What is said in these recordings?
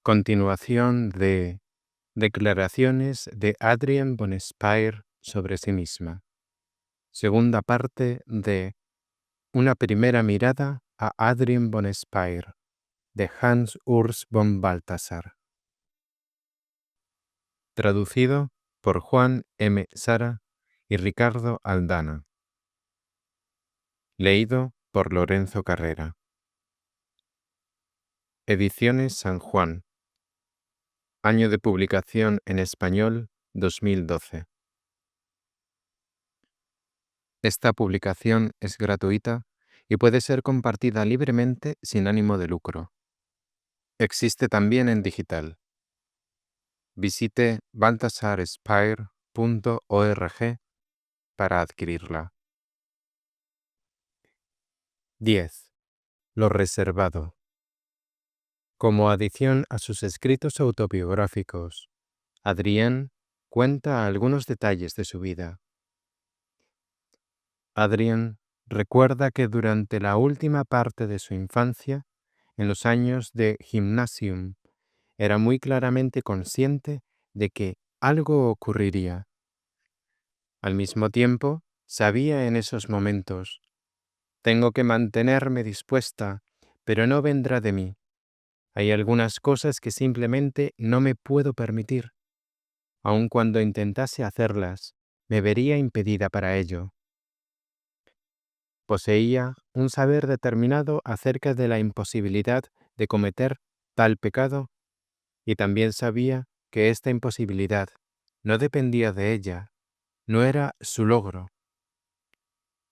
Continuación de Declaraciones de Adrienne von Speyr sobre sí misma. Segunda parte de Una primera mirada a Adrienne von Speyr, de Hans Urs von Balthasar. Traducido por Juan M. Sara y Ricardo Aldana. Leído por Lorenzo Carrera. Ediciones San Juan. Año de publicación en español 2012. Esta publicación es gratuita y puede ser compartida libremente sin ánimo de lucro. Existe también en digital. Visite balthasarspeyr.org para adquirirla. 10. Lo reservado. Como adición a sus escritos autobiográficos, Adrienne cuenta algunos detalles de su vida. Adrienne recuerda que durante la última parte de su infancia, en los años de gymnasium, era muy claramente consciente de que algo ocurriría. Al mismo tiempo, sabía en esos momentos, tengo que mantenerme dispuesta, pero no vendrá de mí. Hay algunas cosas que simplemente no me puedo permitir. Aun cuando intentase hacerlas, me vería impedida para ello. Poseía un saber determinado acerca de la imposibilidad de cometer tal pecado, y también sabía que esta imposibilidad no dependía de ella, no era su logro.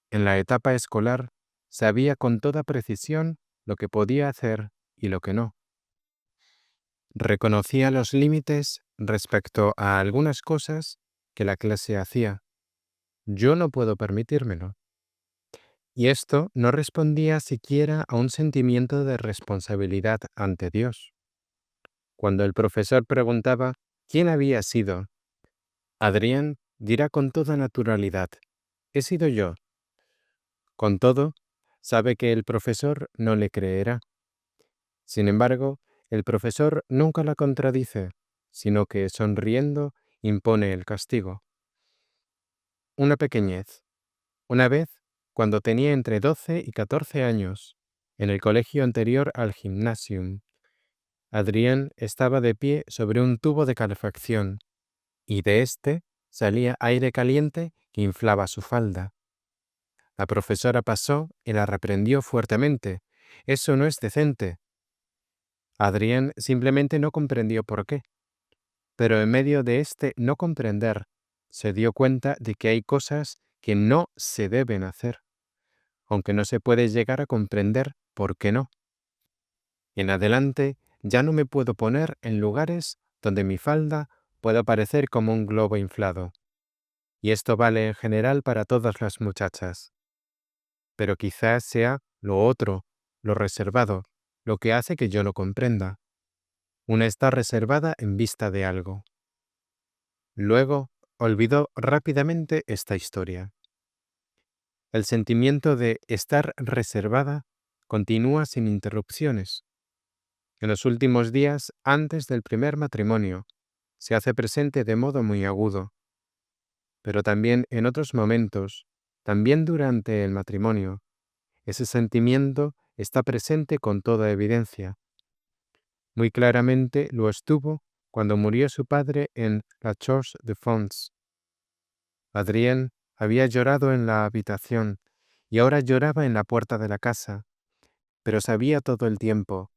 En la etapa escolar, sabía con toda precisión lo que podía hacer y lo que no. Reconocía los límites respecto a algunas cosas que la clase hacía. Yo no puedo permitírmelo. Y esto no respondía siquiera a un sentimiento de responsabilidad ante Dios. Cuando el profesor preguntaba quién había sido, Adrienne dirá con toda naturalidad, he sido yo. Con todo, sabe que el profesor no le creerá. Sin embargo, el profesor nunca la contradice, sino que, sonriendo, impone el castigo. Una pequeñez. Una vez, cuando tenía entre 12 y 14 años, en el colegio anterior al gymnasium, Adrienne estaba de pie sobre un tubo de calefacción, y de éste salía aire caliente que inflaba su falda. La profesora pasó y la reprendió fuertemente. Eso no es decente. Adrienne simplemente no comprendió por qué. Pero en medio de este no comprender, se dio cuenta de que hay cosas que no se deben hacer, aunque no se puede llegar a comprender por qué no. En adelante ya no me puedo poner en lugares donde mi falda pueda parecer como un globo inflado. Y esto vale en general para todas las muchachas. Pero quizás sea lo otro, lo reservado, lo que hace que yo no comprenda. Una está reservada en vista de algo. Luego, olvidó rápidamente esta historia. El sentimiento de estar reservada continúa sin interrupciones. En los últimos días, antes del primer matrimonio, se hace presente de modo muy agudo. Pero también en otros momentos, también durante el matrimonio, ese sentimiento está presente con toda evidencia. Muy claramente lo estuvo cuando murió su padre en La Chaux-de-Fonds. Adrienne había llorado en la habitación y ahora lloraba en la puerta de la casa, pero sabía todo el tiempo,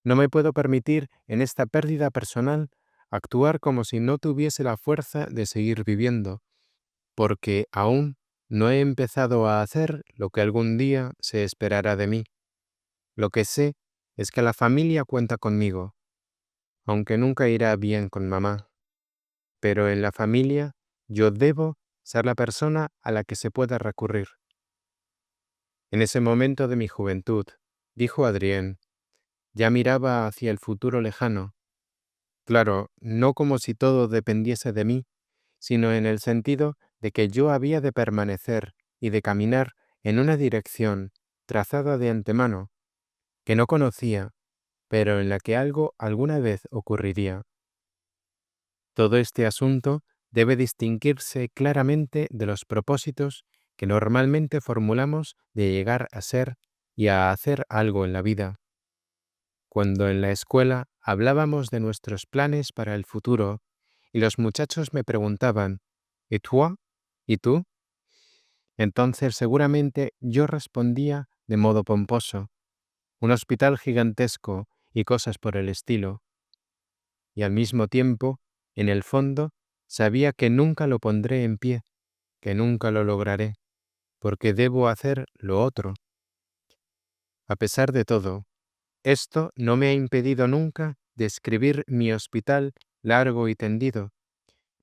no me puedo permitir en esta pérdida personal actuar como si no tuviese la fuerza de seguir viviendo, porque aún no he empezado a hacer lo que algún día se esperará de mí. Lo que sé es que la familia cuenta conmigo, aunque nunca irá bien con mamá. Pero en la familia yo debo ser la persona a la que se pueda recurrir. En ese momento de mi juventud, dijo Adrienne, ya miraba hacia el futuro lejano. Claro, no como si todo dependiese de mí, sino en el sentido de que yo había de permanecer y de caminar en una dirección trazada de antemano, que no conocía, pero en la que algo alguna vez ocurriría. Todo este asunto debe distinguirse claramente de los propósitos que normalmente formulamos de llegar a ser y a hacer algo en la vida. Cuando en la escuela hablábamos de nuestros planes para el futuro y los muchachos me preguntaban, ¿y tú? ¿Y tú? Entonces seguramente yo respondía de modo pomposo, un hospital gigantesco y cosas por el estilo, y al mismo tiempo, en el fondo, sabía que nunca lo pondré en pie, que nunca lo lograré, porque debo hacer lo otro. A pesar de todo, esto no me ha impedido nunca describir mi hospital largo y tendido,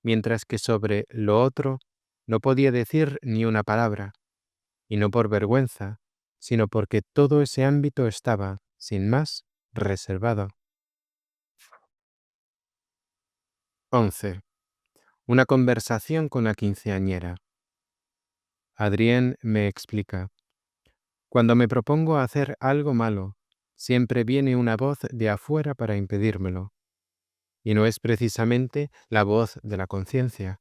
mientras que sobre lo otro no podía decir ni una palabra, y no por vergüenza, sino porque todo ese ámbito estaba, sin más, reservado. 11. Una conversación con la quinceañera. Adrienne me explica. Cuando me propongo hacer algo malo, siempre viene una voz de afuera para impedírmelo, y no es precisamente la voz de la conciencia.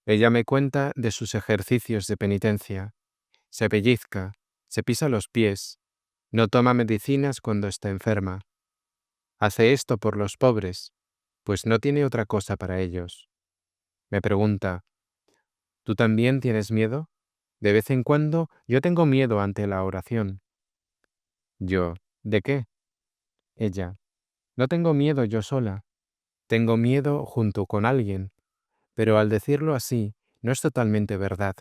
Ella me cuenta de sus ejercicios de penitencia, se pellizca, se pisa los pies, no toma medicinas cuando está enferma. Hace esto por los pobres, pues no tiene otra cosa para ellos. Me pregunta, ¿tú también tienes miedo? De vez en cuando yo tengo miedo ante la oración. Yo, ¿de qué? Ella, no tengo miedo yo sola, tengo miedo junto con alguien, pero al decirlo así, no es totalmente verdad,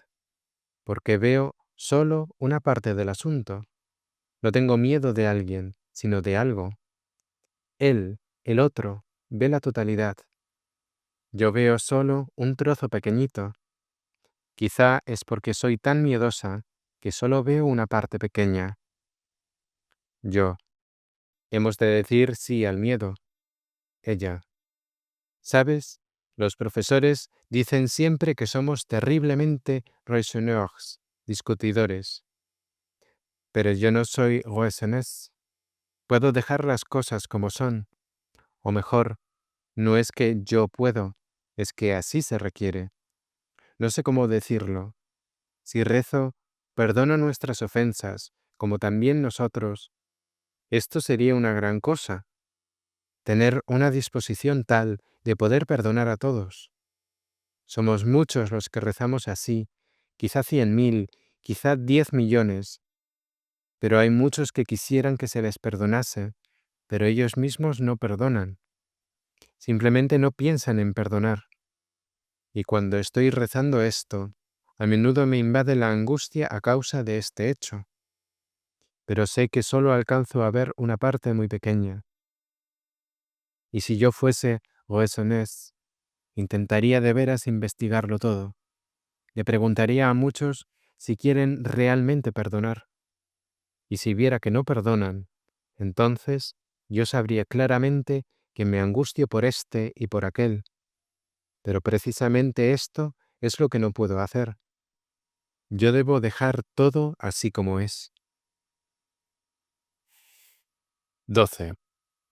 porque veo solo una parte del asunto. No tengo miedo de alguien, sino de algo. Él, el otro, ve la totalidad. Yo veo solo un trozo pequeñito. Quizá es porque soy tan miedosa que solo veo una parte pequeña. Yo, hemos de decir sí al miedo. Ella, ¿sabes? Los profesores dicen siempre que somos terriblemente raisonneurs, discutidores. Pero yo no soy raisonneuse. Puedo dejar las cosas como son. O mejor, no es que yo puedo, es que así se requiere. No sé cómo decirlo. Si rezo, perdono nuestras ofensas, como también nosotros. Esto sería una gran cosa, tener una disposición tal de poder perdonar a todos. Somos muchos los que rezamos así, quizá 100.000, quizá 10 millones, pero hay muchos que quisieran que se les perdonase, pero ellos mismos no perdonan. Simplemente no piensan en perdonar. Y cuando estoy rezando esto, a menudo me invade la angustia a causa de este hecho, pero sé que solo alcanzo a ver una parte muy pequeña. Y si yo fuese Roessonés, intentaría de veras investigarlo todo. Le preguntaría a muchos si quieren realmente perdonar. Y si viera que no perdonan, entonces yo sabría claramente que me angustio por este y por aquel. Pero precisamente esto es lo que no puedo hacer. Yo debo dejar todo así como es. 12.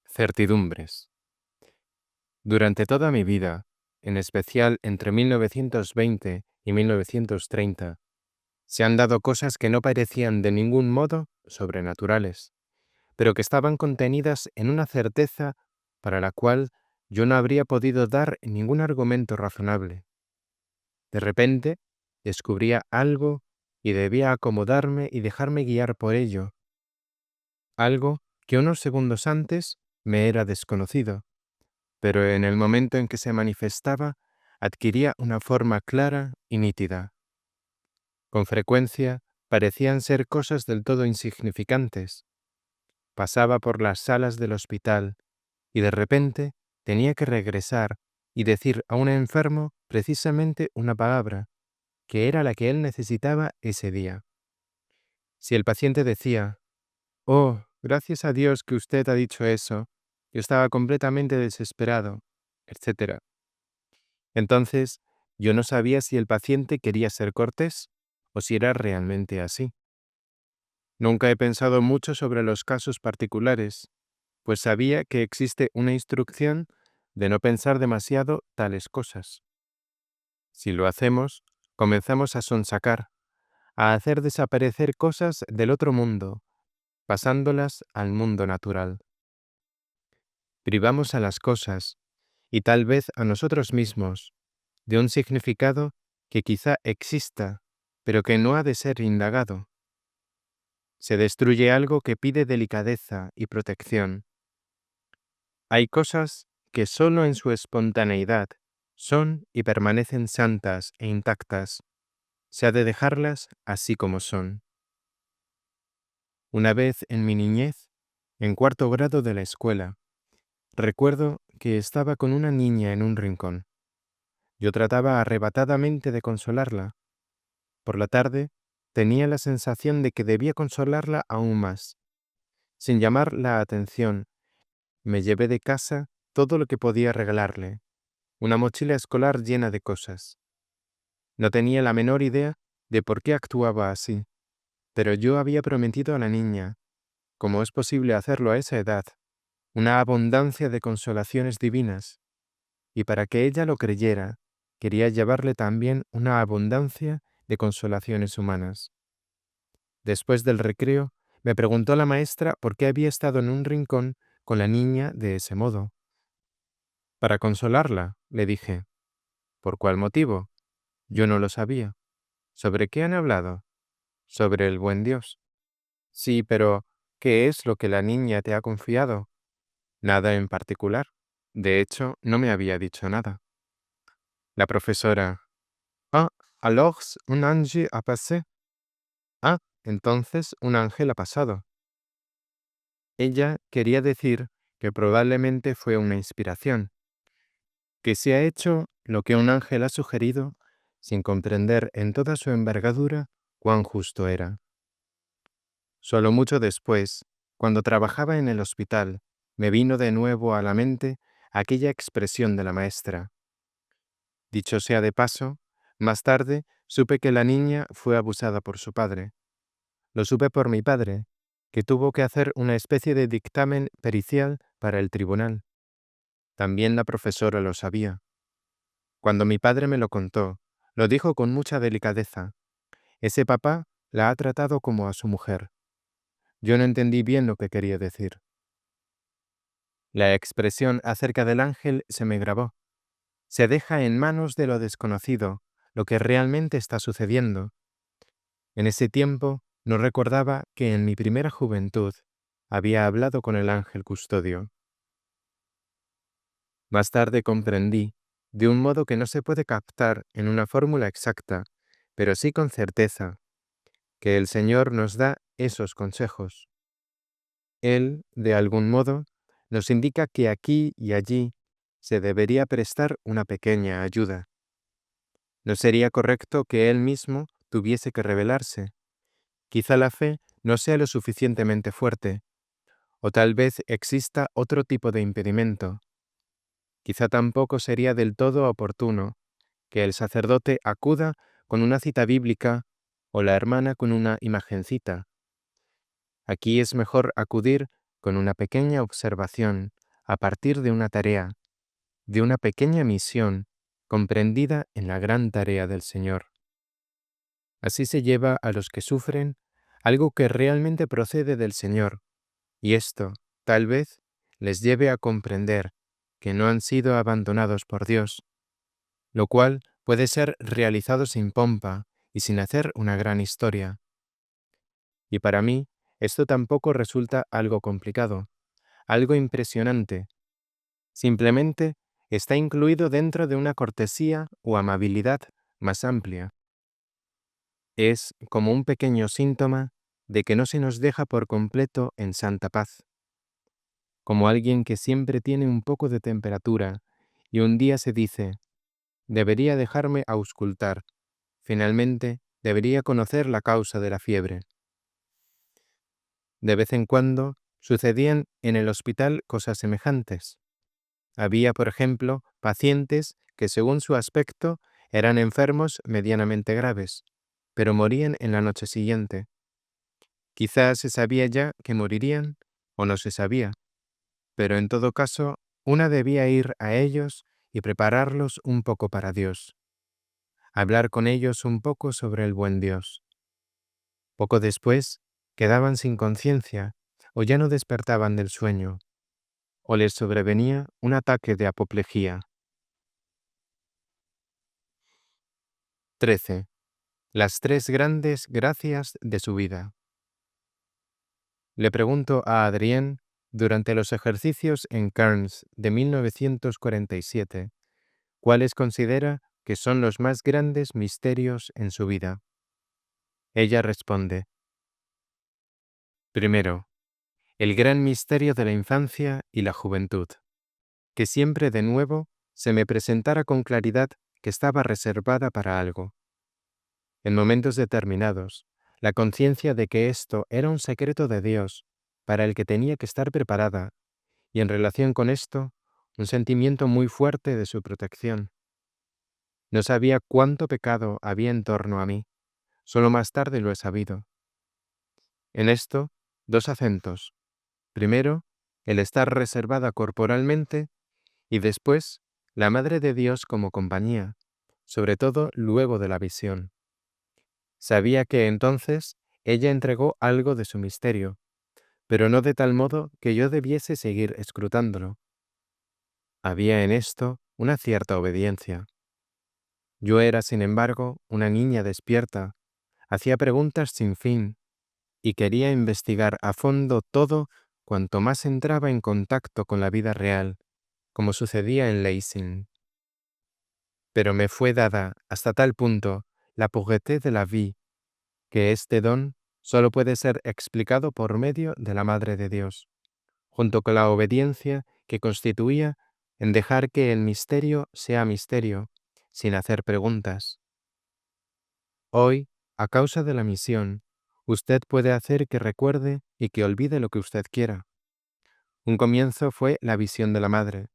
Certidumbres. Durante toda mi vida, en especial entre 1920 y 1930, se han dado cosas que no parecían de ningún modo sobrenaturales, pero que estaban contenidas en una certeza para la cual yo no habría podido dar ningún argumento razonable. De repente, descubría algo y debía acomodarme y dejarme guiar por ello, algo que unos segundos antes me era desconocido, pero en el momento en que se manifestaba, adquiría una forma clara y nítida. Con frecuencia, parecían ser cosas del todo insignificantes. Pasaba por las salas del hospital y de repente tenía que regresar y decir a un enfermo precisamente una palabra, que era la que él necesitaba ese día. Si el paciente decía, «Oh, gracias a Dios que usted ha dicho eso, yo estaba completamente desesperado», etc. Entonces, yo no sabía si el paciente quería ser cortés o si era realmente así. Nunca he pensado mucho sobre los casos particulares, pues sabía que existe una instrucción de no pensar demasiado tales cosas. Si lo hacemos, comenzamos a sonsacar, a hacer desaparecer cosas del otro mundo, pasándolas al mundo natural. Privamos a las cosas, y tal vez a nosotros mismos, de un significado que quizá exista, pero que no ha de ser indagado. Se destruye algo que pide delicadeza y protección. Hay cosas que solo en su espontaneidad son y permanecen santas e intactas. Se ha de dejarlas así como son. Una vez en mi niñez, en cuarto grado de la escuela, recuerdo que estaba con una niña en un rincón. Yo trataba arrebatadamente de consolarla. Por la tarde, tenía la sensación de que debía consolarla aún más. Sin llamar la atención, me llevé de casa todo lo que podía regalarle, una mochila escolar llena de cosas. No tenía la menor idea de por qué actuaba así, pero yo había prometido a la niña, como es posible hacerlo a esa edad, una abundancia de consolaciones divinas, y para que ella lo creyera, quería llevarle también una abundancia de consolaciones humanas. Después del recreo, me preguntó la maestra por qué había estado en un rincón con la niña de ese modo. Para consolarla, le dije. ¿Por cuál motivo? Yo no lo sabía. ¿Sobre qué han hablado? Sobre el buen Dios. Sí, pero ¿qué es lo que la niña te ha confiado? Nada en particular. De hecho, no me había dicho nada. La profesora. Ah, alors un ange a passé. Ah, entonces un ángel ha pasado. Ella quería decir que probablemente fue una inspiración, que se ha hecho lo que un ángel ha sugerido sin comprender en toda su envergadura cuán justo era. Solo mucho después, cuando trabajaba en el hospital, me vino de nuevo a la mente aquella expresión de la maestra. Dicho sea de paso, más tarde supe que la niña fue abusada por su padre. Lo supe por mi padre, que tuvo que hacer una especie de dictamen pericial para el tribunal. También la profesora lo sabía. Cuando mi padre me lo contó, lo dijo con mucha delicadeza. Ese papá la ha tratado como a su mujer. Yo no entendí bien lo que quería decir. La expresión acerca del ángel se me grabó. Se deja en manos de lo desconocido lo que realmente está sucediendo. En ese tiempo no recordaba que en mi primera juventud había hablado con el ángel custodio. Más tarde comprendí, de un modo que no se puede captar en una fórmula exacta, pero sí con certeza, que el Señor nos da esos consejos. Él, de algún modo, nos indica que aquí y allí se debería prestar una pequeña ayuda. No sería correcto que Él mismo tuviese que revelarse. Quizá la fe no sea lo suficientemente fuerte, o tal vez exista otro tipo de impedimento. Quizá tampoco sería del todo oportuno que el sacerdote acuda con una cita bíblica o la hermana con una imagencita. Aquí es mejor acudir con una pequeña observación a partir de una tarea, de una pequeña misión comprendida en la gran tarea del Señor. Así se lleva a los que sufren algo que realmente procede del Señor, y esto, tal vez, les lleve a comprender que no han sido abandonados por Dios, lo cual puede ser realizado sin pompa y sin hacer una gran historia. Y para mí, esto tampoco resulta algo complicado, algo impresionante. Simplemente está incluido dentro de una cortesía o amabilidad más amplia. Es como un pequeño síntoma de que no se nos deja por completo en santa paz, como alguien que siempre tiene un poco de temperatura y un día se dice, debería dejarme auscultar, finalmente debería conocer la causa de la fiebre. De vez en cuando sucedían en el hospital cosas semejantes. Había, por ejemplo, pacientes que según su aspecto eran enfermos medianamente graves, pero morían en la noche siguiente. Quizás se sabía ya que morirían o no se sabía, pero en todo caso, una debía ir a ellos y prepararlos un poco para Dios, hablar con ellos un poco sobre el buen Dios. Poco después, quedaban sin conciencia o ya no despertaban del sueño, o les sobrevenía un ataque de apoplejía. 13. Las tres grandes gracias de su vida. Le pregunto a Adrienne, durante los ejercicios en Cairns de 1947, cuáles considera que son los más grandes misterios en su vida. Ella responde: primero, el gran misterio de la infancia y la juventud, que siempre de nuevo se me presentara con claridad que estaba reservada para algo. En momentos determinados, la conciencia de que esto era un secreto de Dios para el que tenía que estar preparada, y en relación con esto, un sentimiento muy fuerte de su protección. No sabía cuánto pecado había en torno a mí, solo más tarde lo he sabido. En esto, dos acentos. Primero, el estar reservada corporalmente, y después, la Madre de Dios como compañía, sobre todo luego de la visión. Sabía que entonces ella entregó algo de su misterio, pero no de tal modo que yo debiese seguir escrutándolo. Había en esto una cierta obediencia. Yo era, sin embargo, una niña despierta, hacía preguntas sin fin y quería investigar a fondo todo cuanto más entraba en contacto con la vida real, como sucedía en Lessing. Pero me fue dada hasta tal punto la pureté de la vie que este don solo puede ser explicado por medio de la Madre de Dios, junto con la obediencia que constituía en dejar que el misterio sea misterio, sin hacer preguntas. Hoy, a causa de la misión, usted puede hacer que recuerde y que olvide lo que usted quiera. Un comienzo fue la visión de la Madre.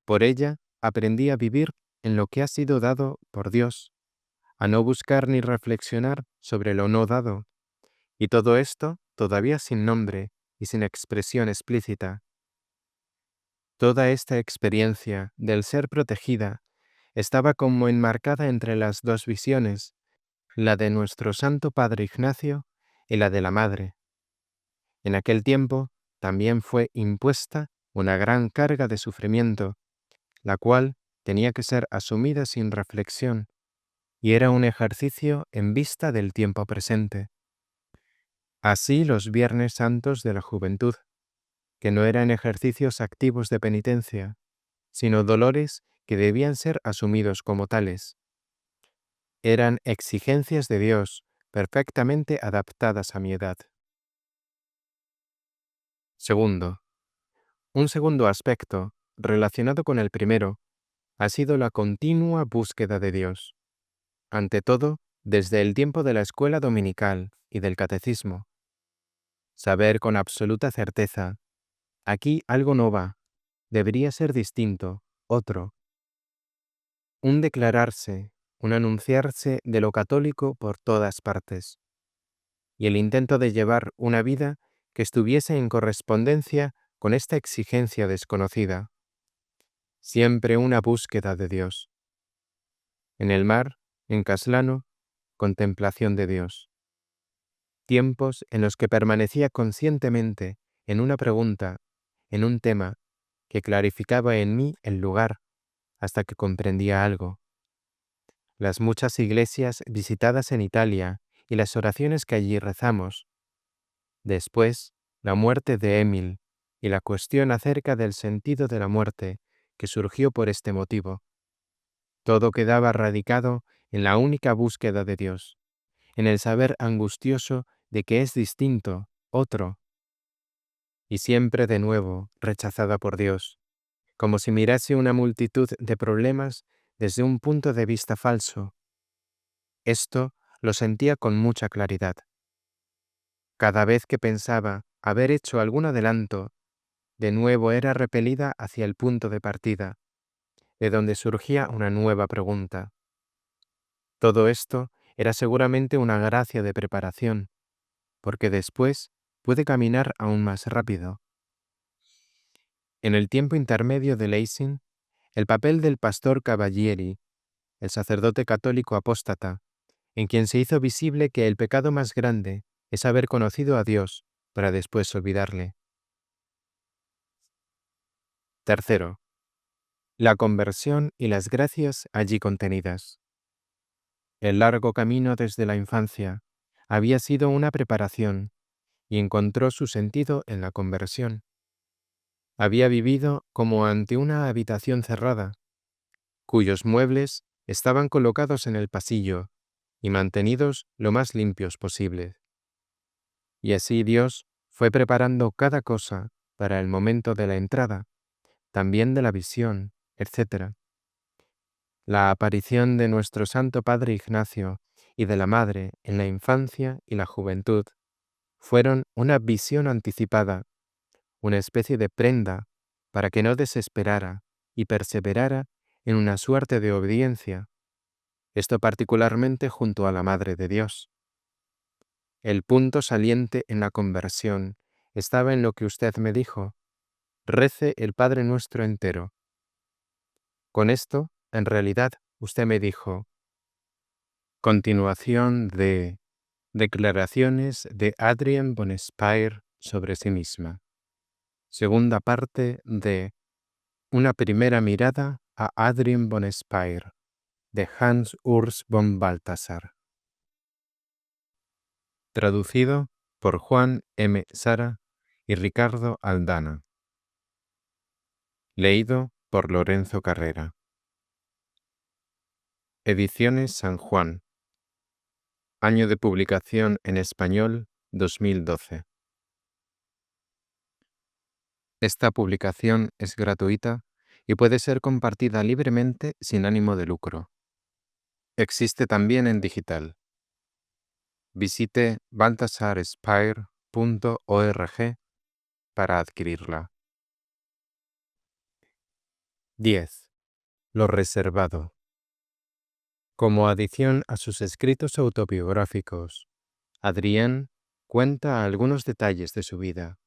Por ella aprendí a vivir en lo que ha sido dado por Dios, a no buscar ni reflexionar sobre lo no dado, y todo esto todavía sin nombre y sin expresión explícita. Toda esta experiencia del ser protegida estaba como enmarcada entre las dos visiones, la de nuestro Santo Padre Ignacio y la de la Madre. En aquel tiempo también fue impuesta una gran carga de sufrimiento, la cual tenía que ser asumida sin reflexión, y era un ejercicio en vista del tiempo presente. Así los Viernes Santos de la juventud, que no eran ejercicios activos de penitencia, sino dolores que debían ser asumidos como tales. Eran exigencias de Dios perfectamente adaptadas a mi edad. Segundo, un segundo aspecto, relacionado con el primero, ha sido la continua búsqueda de Dios. Ante todo, desde el tiempo de la escuela dominical y del catecismo. Saber con absoluta certeza, aquí algo no va, debería ser distinto, otro. Un declararse, un anunciarse de lo católico por todas partes. Y el intento de llevar una vida que estuviese en correspondencia con esta exigencia desconocida. Siempre una búsqueda de Dios. En el mar, en Caslano, contemplación de Dios. Tiempos en los que permanecía conscientemente en una pregunta, en un tema, que clarificaba en mí el lugar, hasta que comprendía algo. Las muchas iglesias visitadas en Italia y las oraciones que allí rezamos. Después, la muerte de Emil y la cuestión acerca del sentido de la muerte que surgió por este motivo. Todo quedaba radicado en la única búsqueda de Dios, en el saber angustioso de que es distinto, otro, y siempre de nuevo rechazada por Dios, como si mirase una multitud de problemas desde un punto de vista falso. Esto lo sentía con mucha claridad. Cada vez que pensaba haber hecho algún adelanto, de nuevo era repelida hacia el punto de partida, de donde surgía una nueva pregunta. Todo esto era seguramente una gracia de preparación, porque después puede caminar aún más rápido. En el tiempo intermedio de Lessing, el papel del pastor Cavalieri, el sacerdote católico apóstata, en quien se hizo visible que el pecado más grande es haber conocido a Dios para después olvidarle. Tercero, la conversión y las gracias allí contenidas. El largo camino desde la infancia había sido una preparación y encontró su sentido en la conversión. Había vivido como ante una habitación cerrada, cuyos muebles estaban colocados en el pasillo y mantenidos lo más limpios posible. Y así Dios fue preparando cada cosa para el momento de la entrada, también de la visión, etc. La aparición de nuestro Santo Padre Ignacio y de la Madre en la infancia y la juventud fueron una visión anticipada, una especie de prenda para que no desesperara y perseverara en una suerte de obediencia, esto particularmente junto a la Madre de Dios. El punto saliente en la conversión estaba en lo que usted me dijo: rece el Padre Nuestro entero. Con esto, en realidad, usted me dijo: continuación de Declaraciones de Adrienne von Speyr sobre sí misma. Segunda parte de Una primera mirada a Adrienne von Speyr, de Hans Urs von Balthasar. Traducido por Juan M. Sara y Ricardo Aldana. Leído por Lorenzo Carrera. Ediciones San Juan. Año de publicación en español 2012. Esta publicación es gratuita y puede ser compartida libremente sin ánimo de lucro. Existe también en digital. Visite balthasarspeyr.org para adquirirla. 10. Lo reservado. Como adición a sus escritos autobiográficos, Adrienne cuenta algunos detalles de su vida.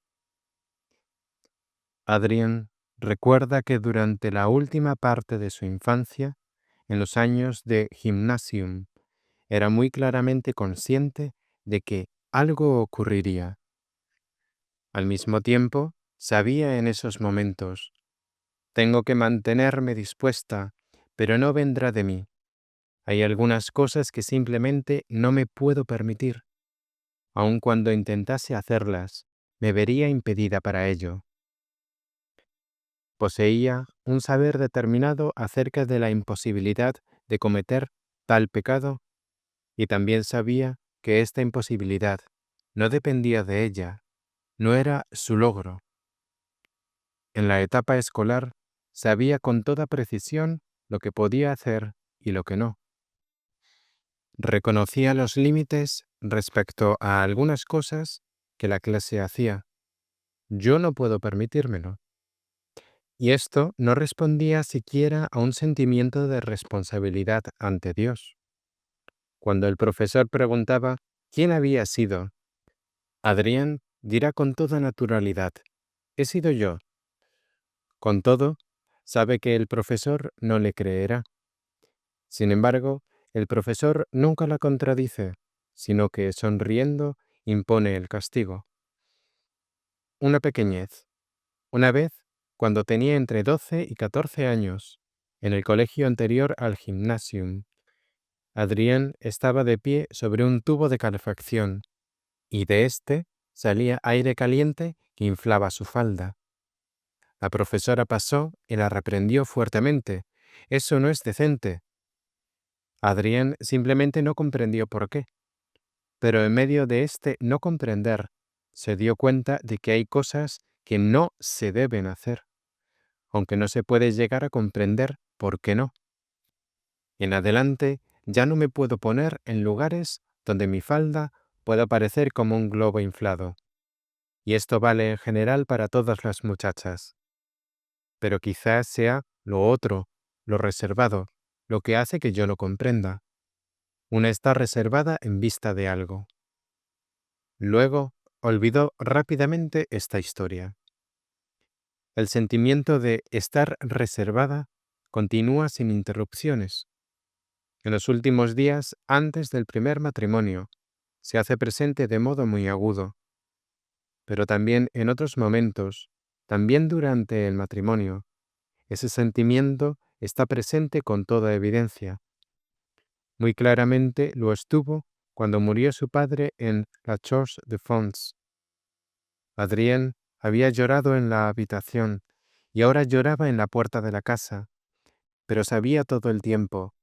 Adrienne recuerda que durante la última parte de su infancia, en los años de Gymnasium, era muy claramente consciente de que algo ocurriría. Al mismo tiempo, sabía en esos momentos: tengo que mantenerme dispuesta, pero no vendrá de mí. Hay algunas cosas que simplemente no me puedo permitir. Aun cuando intentase hacerlas, me vería impedida para ello. Poseía un saber determinado acerca de la imposibilidad de cometer tal pecado, y también sabía que esta imposibilidad no dependía de ella, no era su logro. En la etapa escolar, sabía con toda precisión lo que podía hacer y lo que no. Reconocía los límites respecto a algunas cosas que la clase hacía. Yo no puedo permitírmelo. Y esto no respondía siquiera a un sentimiento de responsabilidad ante Dios. Cuando el profesor preguntaba quién había sido, Adrienne dirá con toda naturalidad: he sido yo. Con todo, sabe que el profesor no le creerá. Sin embargo, el profesor nunca la contradice, sino que, sonriendo, impone el castigo. Una pequeñez. Una vez, cuando tenía entre 12 y 14 años, en el colegio anterior al Gymnasium, Adrienne estaba de pie sobre un tubo de calefacción, y de éste salía aire caliente que inflaba su falda. La profesora pasó y la reprendió fuertemente: «Eso no es decente». Adrienne simplemente no comprendió por qué, pero en medio de este no comprender, se dio cuenta de que hay cosas que no se deben hacer, aunque no se puede llegar a comprender por qué no. En adelante ya no me puedo poner en lugares donde mi falda pueda parecer como un globo inflado. Y esto vale en general para todas las muchachas. Pero quizás sea lo otro, lo reservado, lo que hace que yo no comprenda. Una está reservada en vista de algo. Luego olvidó rápidamente esta historia. El sentimiento de estar reservada continúa sin interrupciones. En los últimos días, antes del primer matrimonio, se hace presente de modo muy agudo, pero también en otros momentos, también durante el matrimonio, ese sentimiento está presente con toda evidencia. Muy claramente lo estuvo cuando murió su padre en la Chorche de Fonds. Adrien había llorado en la habitación y ahora lloraba en la puerta de la casa, pero sabía todo el tiempo: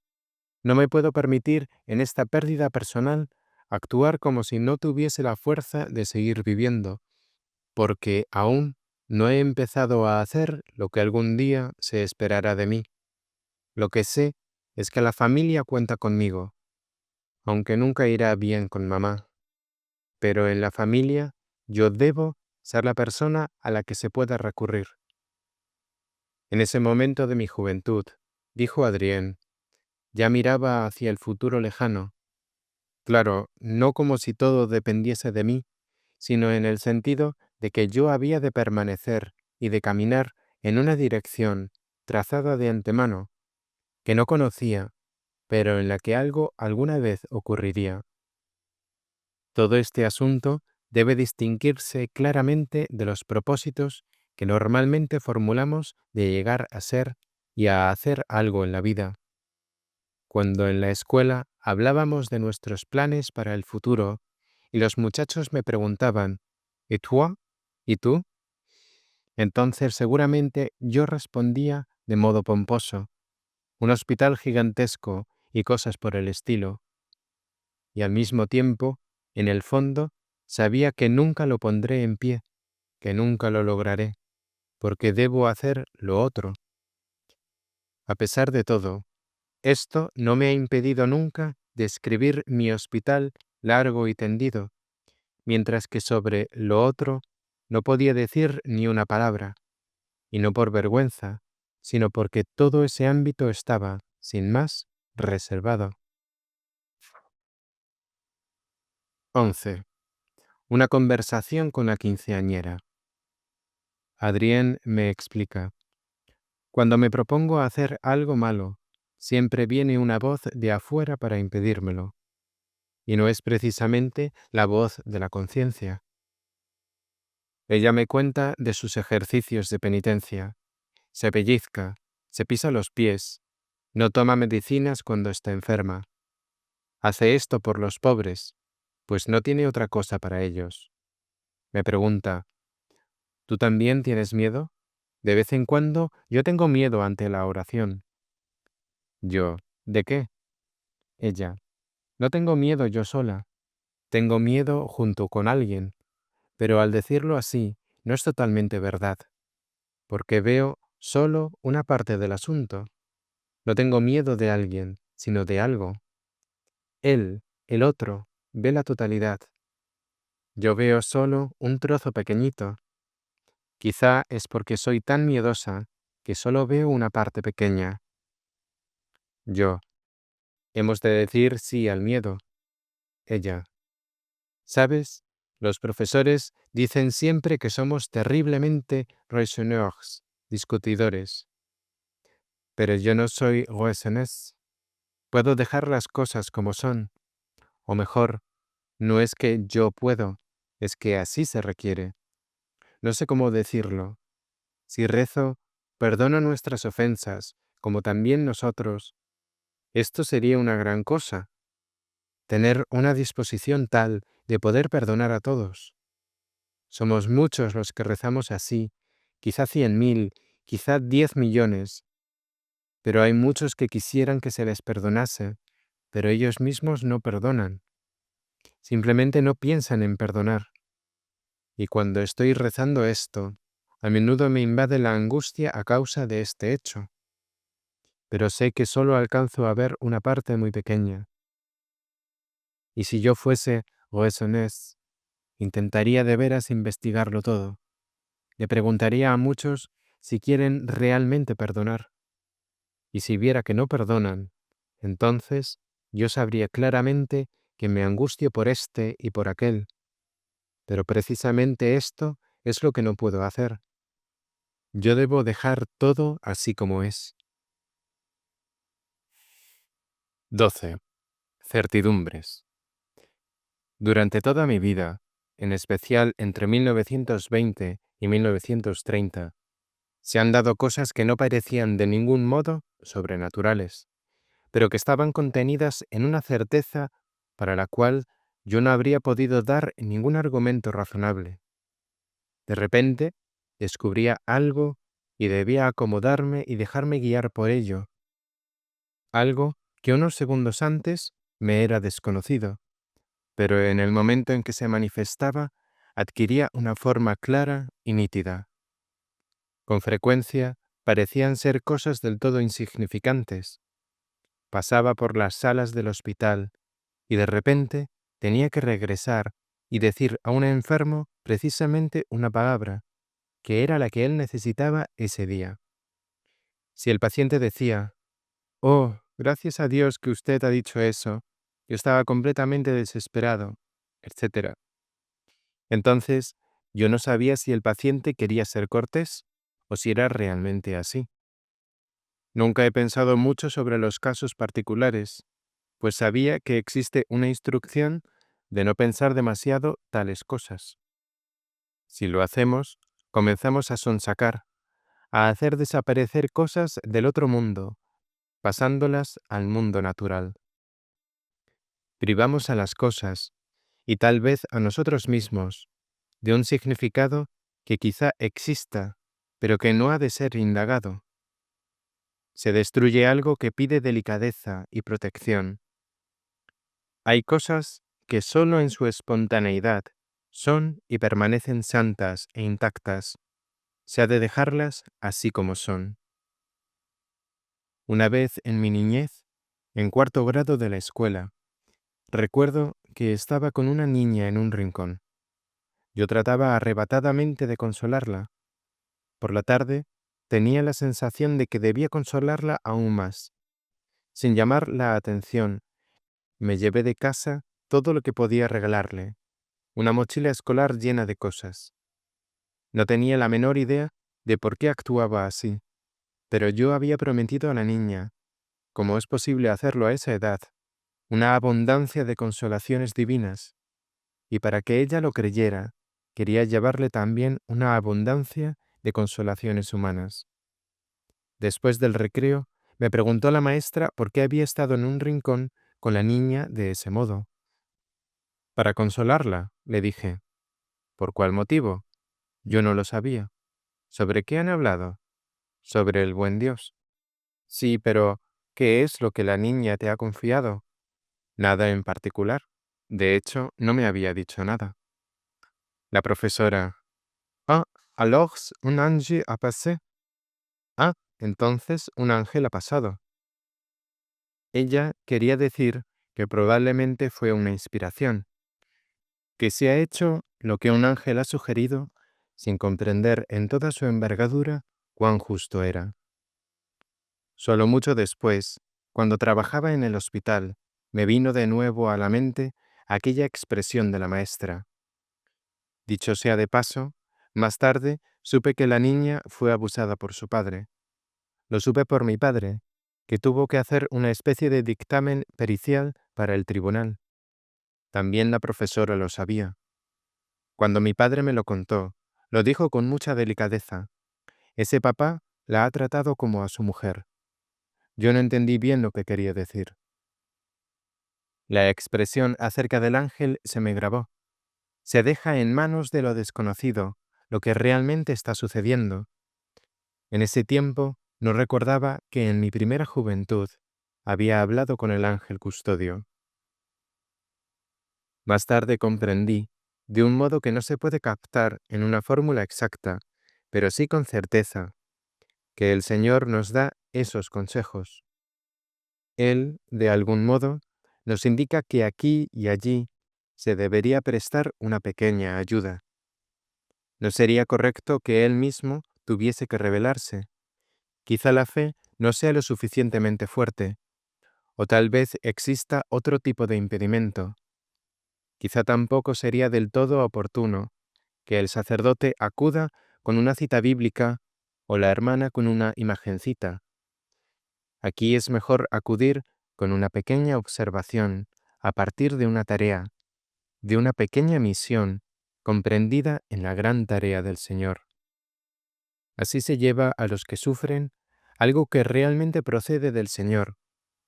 no me puedo permitir, en esta pérdida personal, actuar como si no tuviese la fuerza de seguir viviendo, porque aún no he empezado a hacer lo que algún día se esperará de mí. Lo que sé es que la familia cuenta conmigo, aunque nunca irá bien con mamá, pero en la familia yo debo ser la persona a la que se pueda recurrir. En ese momento de mi juventud, dijo Adrien, ya miraba hacia el futuro lejano. Claro, no como si todo dependiese de mí, sino en el sentido de que yo había de permanecer y de caminar en una dirección trazada de antemano, que no conocía, pero en la que algo alguna vez ocurriría. Todo este asunto debe distinguirse claramente de los propósitos que normalmente formulamos de llegar a ser y a hacer algo en la vida. Cuando en la escuela hablábamos de nuestros planes para el futuro y los muchachos me preguntaban, ¿y tú? ¿Y tú? Entonces seguramente yo respondía de modo pomposo, un hospital gigantesco y cosas por el estilo, y al mismo tiempo, en el fondo, sabía que nunca lo pondré en pie, que nunca lo lograré, porque debo hacer lo otro. A pesar de todo, esto no me ha impedido nunca describir mi hospital largo y tendido, mientras que sobre lo otro no podía decir ni una palabra, y no por vergüenza, sino porque todo ese ámbito estaba, sin más, reservado. 11. Una conversación con la quinceañera. Adrien me explica: cuando me propongo hacer algo malo, siempre viene una voz de afuera para impedírmelo, y no es precisamente la voz de la conciencia. Ella me cuenta de sus ejercicios de penitencia, se pellizca, se pisa los pies, no toma medicinas cuando está enferma. Hace esto por los pobres, pues no tiene otra cosa para ellos. Me pregunta, ¿tú también tienes miedo? De vez en cuando yo tengo miedo ante la oración. Yo, ¿de qué? Ella, no tengo miedo yo sola, tengo miedo junto con alguien, pero al decirlo así no es totalmente verdad, porque veo solo una parte del asunto. No tengo miedo de alguien, sino de algo. Él, el otro, ve la totalidad. Yo veo solo un trozo pequeñito. Quizá es porque soy tan miedosa que solo veo una parte pequeña. Yo, hemos de decir sí al miedo. Ella, ¿sabes? Los profesores dicen siempre que somos terriblemente raisonneurs, discutidores. Pero yo no soy raisonnés. Puedo dejar las cosas como son. O mejor, no es que yo puedo, es que así se requiere. No sé cómo decirlo. Si rezo, perdona nuestras ofensas, como también nosotros. Esto sería una gran cosa, tener una disposición tal de poder perdonar a todos. Somos muchos los que rezamos así, quizá 100.000, quizá 10 millones, pero hay muchos que quisieran que se les perdonase, pero ellos mismos no perdonan. Simplemente no piensan en perdonar. Y cuando estoy rezando esto, a menudo me invade la angustia a causa de este hecho, pero sé que solo alcanzo a ver una parte muy pequeña. Y si yo fuese Roessonés, intentaría de veras investigarlo todo. Le preguntaría a muchos si quieren realmente perdonar. Y si viera que no perdonan, entonces yo sabría claramente que me angustio por este y por aquel, pero precisamente esto es lo que no puedo hacer. Yo debo dejar todo así como es. 12. Certidumbres. Durante toda mi vida, en especial entre 1920 y 1930, se han dado cosas que no parecían de ningún modo sobrenaturales, pero que estaban contenidas en una certeza para la cual yo no habría podido dar ningún argumento razonable. De repente, descubría algo y debía acomodarme y dejarme guiar por ello, algo que unos segundos antes me era desconocido, pero en el momento en que se manifestaba, adquiría una forma clara y nítida. Con frecuencia, parecían ser cosas del todo insignificantes. Pasaba por las salas del hospital y de repente tenía que regresar y decir a un enfermo precisamente una palabra, que era la que él necesitaba ese día. Si el paciente decía, «Oh, gracias a Dios que usted ha dicho eso, yo estaba completamente desesperado», etc. Entonces, yo no sabía si el paciente quería ser cortés o si era realmente así. Nunca he pensado mucho sobre los casos particulares, pues sabía que existe una instrucción de no pensar demasiado tales cosas. Si lo hacemos, comenzamos a sonsacar, a hacer desaparecer cosas del otro mundo, pasándolas al mundo natural. Privamos a las cosas, y tal vez a nosotros mismos, de un significado que quizá exista, pero que no ha de ser indagado. Se destruye algo que pide delicadeza y protección. Hay cosas que solo en su espontaneidad son y permanecen santas e intactas. Se ha de dejarlas así como son. Una vez en mi niñez, en cuarto grado de la escuela, recuerdo que estaba con una niña en un rincón. Yo trataba arrebatadamente de consolarla. Por la tarde, tenía la sensación de que debía consolarla aún más. Sin llamar la atención, me llevé de casa todo lo que podía regalarle, una mochila escolar llena de cosas. No tenía la menor idea de por qué actuaba así, pero yo había prometido a la niña, como es posible hacerlo a esa edad, una abundancia de consolaciones divinas, y para que ella lo creyera, quería llevarle también una abundancia de consolaciones humanas. Después del recreo, me preguntó la maestra por qué había estado en un rincón con la niña de ese modo. Para consolarla, le dije. ¿Por cuál motivo? Yo no lo sabía. ¿Sobre qué han hablado? Sobre el buen Dios. Sí, pero ¿qué es lo que la niña te ha confiado? Nada en particular. De hecho, no me había dicho nada. La profesora. Ah, alors un ange a passé. Ah, entonces un ángel ha pasado. Ella quería decir que probablemente fue una inspiración, que se ha hecho lo que un ángel ha sugerido sin comprender en toda su envergadura cuán justo era. Solo mucho después, cuando trabajaba en el hospital, me vino de nuevo a la mente aquella expresión de la maestra. Dicho sea de paso, más tarde supe que la niña fue abusada por su padre. Lo supe por mi padre, que tuvo que hacer una especie de dictamen pericial para el tribunal. También la profesora lo sabía. Cuando mi padre me lo contó, lo dijo con mucha delicadeza. Ese papá la ha tratado como a su mujer. Yo no entendí bien lo que quería decir. La expresión acerca del ángel se me grabó. Se deja en manos de lo desconocido lo que realmente está sucediendo. En ese tiempo no recordaba que en mi primera juventud había hablado con el ángel custodio. Más tarde comprendí, de un modo que no se puede captar en una fórmula exacta, pero sí con certeza, que el Señor nos da esos consejos. Él, de algún modo, nos indica que aquí y allí se debería prestar una pequeña ayuda. No sería correcto que Él mismo tuviese que revelarse. Quizá la fe no sea lo suficientemente fuerte, o tal vez exista otro tipo de impedimento. Quizá tampoco sería del todo oportuno que el sacerdote acuda con una cita bíblica o la hermana con una imagencita. Aquí es mejor acudir con una pequeña observación a partir de una tarea, de una pequeña misión comprendida en la gran tarea del Señor. Así se lleva a los que sufren algo que realmente procede del Señor,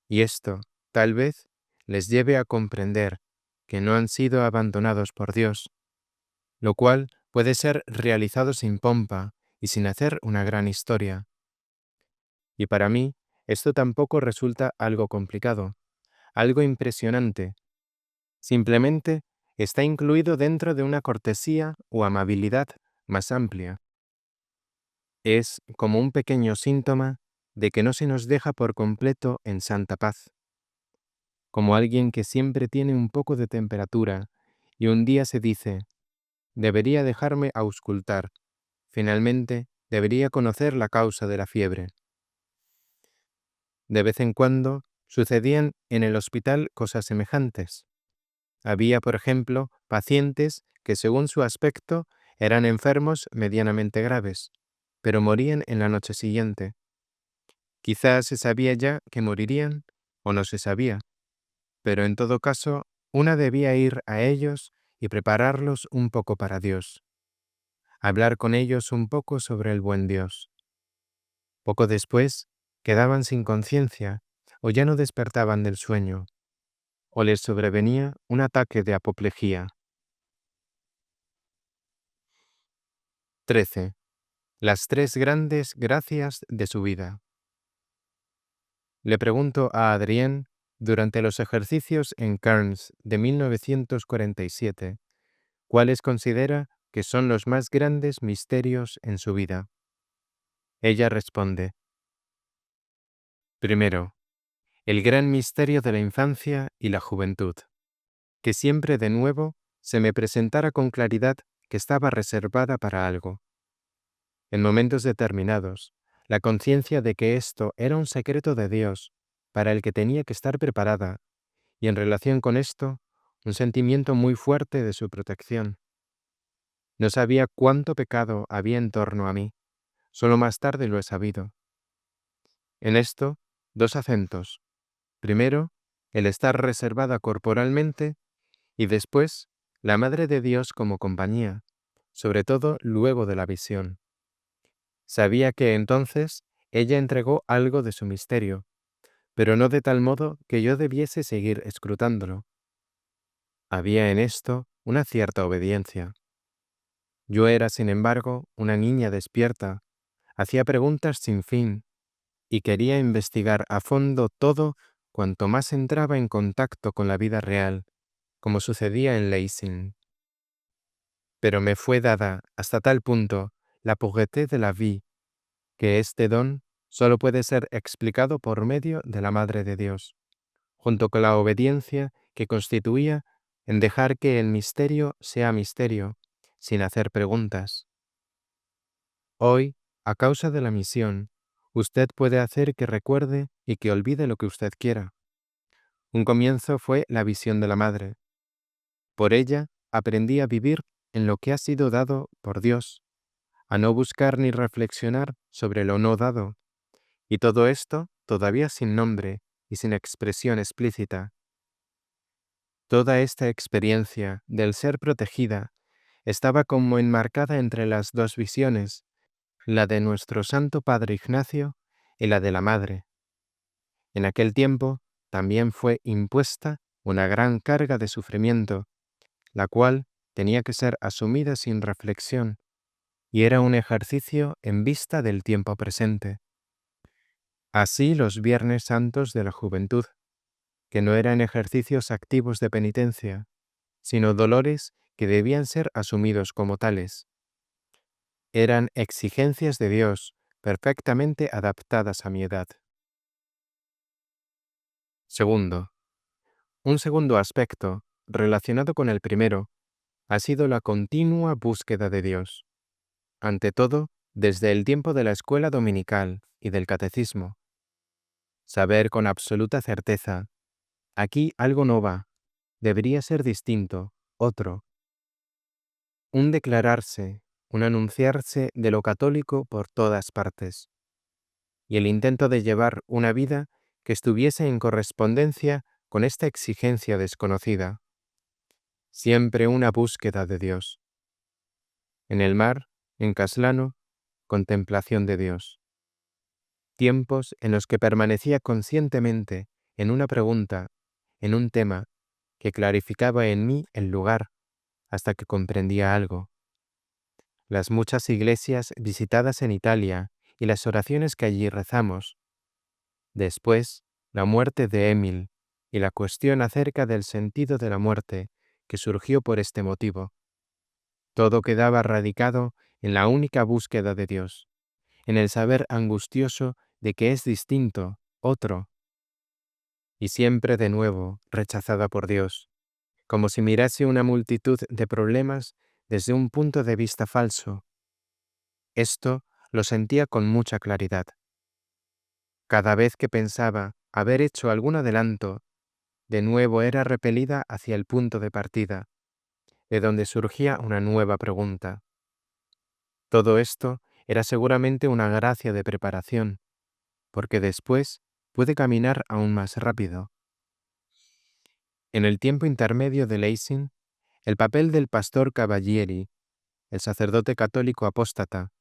y esto, tal vez, les lleve a comprender que no han sido abandonados por Dios, lo cual puede ser realizado sin pompa y sin hacer una gran historia. Y para mí, esto tampoco resulta algo complicado, algo impresionante. Simplemente está incluido dentro de una cortesía o amabilidad más amplia. Es como un pequeño síntoma de que no se nos deja por completo en santa paz, como alguien que siempre tiene un poco de temperatura y un día se dice, debería dejarme auscultar, finalmente debería conocer la causa de la fiebre. De vez en cuando sucedían en el hospital cosas semejantes. Había, por ejemplo, pacientes que según su aspecto eran enfermos medianamente graves, pero morían en la noche siguiente. Quizás se sabía ya que morirían o no se sabía, pero en todo caso, una debía ir a ellos y prepararlos un poco para Dios, hablar con ellos un poco sobre el buen Dios. Poco después, quedaban sin conciencia o ya no despertaban del sueño, o les sobrevenía un ataque de apoplejía. 13. Las tres grandes gracias de su vida. Le pregunto a Adrienne, durante los ejercicios en Cairns de 1947, cuáles considera que son los más grandes misterios en su vida. Ella responde, primero, el gran misterio de la infancia y la juventud, que siempre de nuevo se me presentara con claridad que estaba reservada para algo. En momentos determinados, la conciencia de que esto era un secreto de Dios para el que tenía que estar preparada, y en relación con esto, un sentimiento muy fuerte de su protección. No sabía cuánto pecado había en torno a mí, solo más tarde lo he sabido. En esto, dos acentos. Primero, el estar reservada corporalmente y después, la Madre de Dios como compañía, sobre todo luego de la visión. Sabía que entonces ella entregó algo de su misterio, pero no de tal modo que yo debiese seguir escrutándolo. Había en esto una cierta obediencia. Yo era, sin embargo, una niña despierta, hacía preguntas sin fin y quería investigar a fondo todo cuanto más entraba en contacto con la vida real, como sucedía en Lessing. Pero me fue dada, hasta tal punto, la pureté de la vie, que este don solo puede ser explicado por medio de la Madre de Dios, junto con la obediencia que constituía en dejar que el misterio sea misterio, sin hacer preguntas. Hoy, a causa de la misión, usted puede hacer que recuerde y que olvide lo que usted quiera. Un comienzo fue la visión de la Madre. Por ella aprendí a vivir en lo que ha sido dado por Dios, a no buscar ni reflexionar sobre lo no dado, y todo esto todavía sin nombre y sin expresión explícita. Toda esta experiencia del ser protegida estaba como enmarcada entre las dos visiones, la de nuestro Santo Padre Ignacio y la de la Madre. En aquel tiempo también fue impuesta una gran carga de sufrimiento, la cual tenía que ser asumida sin reflexión, y era un ejercicio en vista del tiempo presente. Así los Viernes Santos de la juventud, que no eran ejercicios activos de penitencia, sino dolores que debían ser asumidos como tales. Eran exigencias de Dios perfectamente adaptadas a mi edad. Segundo, un segundo aspecto, relacionado con el primero, ha sido la continua búsqueda de Dios. Ante todo, desde el tiempo de la escuela dominical y del catecismo. Saber con absoluta certeza, aquí algo no va, debería ser distinto, otro, un declararse, un anunciarse de lo católico por todas partes, y el intento de llevar una vida que estuviese en correspondencia con esta exigencia desconocida, siempre una búsqueda de Dios. En el mar, en Caslano, contemplación de Dios. Tiempos en los que permanecía conscientemente en una pregunta, en un tema, que clarificaba en mí el lugar hasta que comprendía algo. Las muchas iglesias visitadas en Italia y las oraciones que allí rezamos. Después, la muerte de Emil y la cuestión acerca del sentido de la muerte que surgió por este motivo. Todo quedaba radicado en la única búsqueda de Dios, en el saber angustioso de que es distinto, otro, y siempre de nuevo rechazada por Dios, como si mirase una multitud de problemas desde un punto de vista falso. Esto lo sentía con mucha claridad. Cada vez que pensaba haber hecho algún adelanto, de nuevo era repelida hacia el punto de partida, de donde surgía una nueva pregunta. Todo esto era seguramente una gracia de preparación, porque después pude caminar aún más rápido. En el tiempo intermedio de Lessing, el papel del pastor Cavalieri, el sacerdote católico apóstata,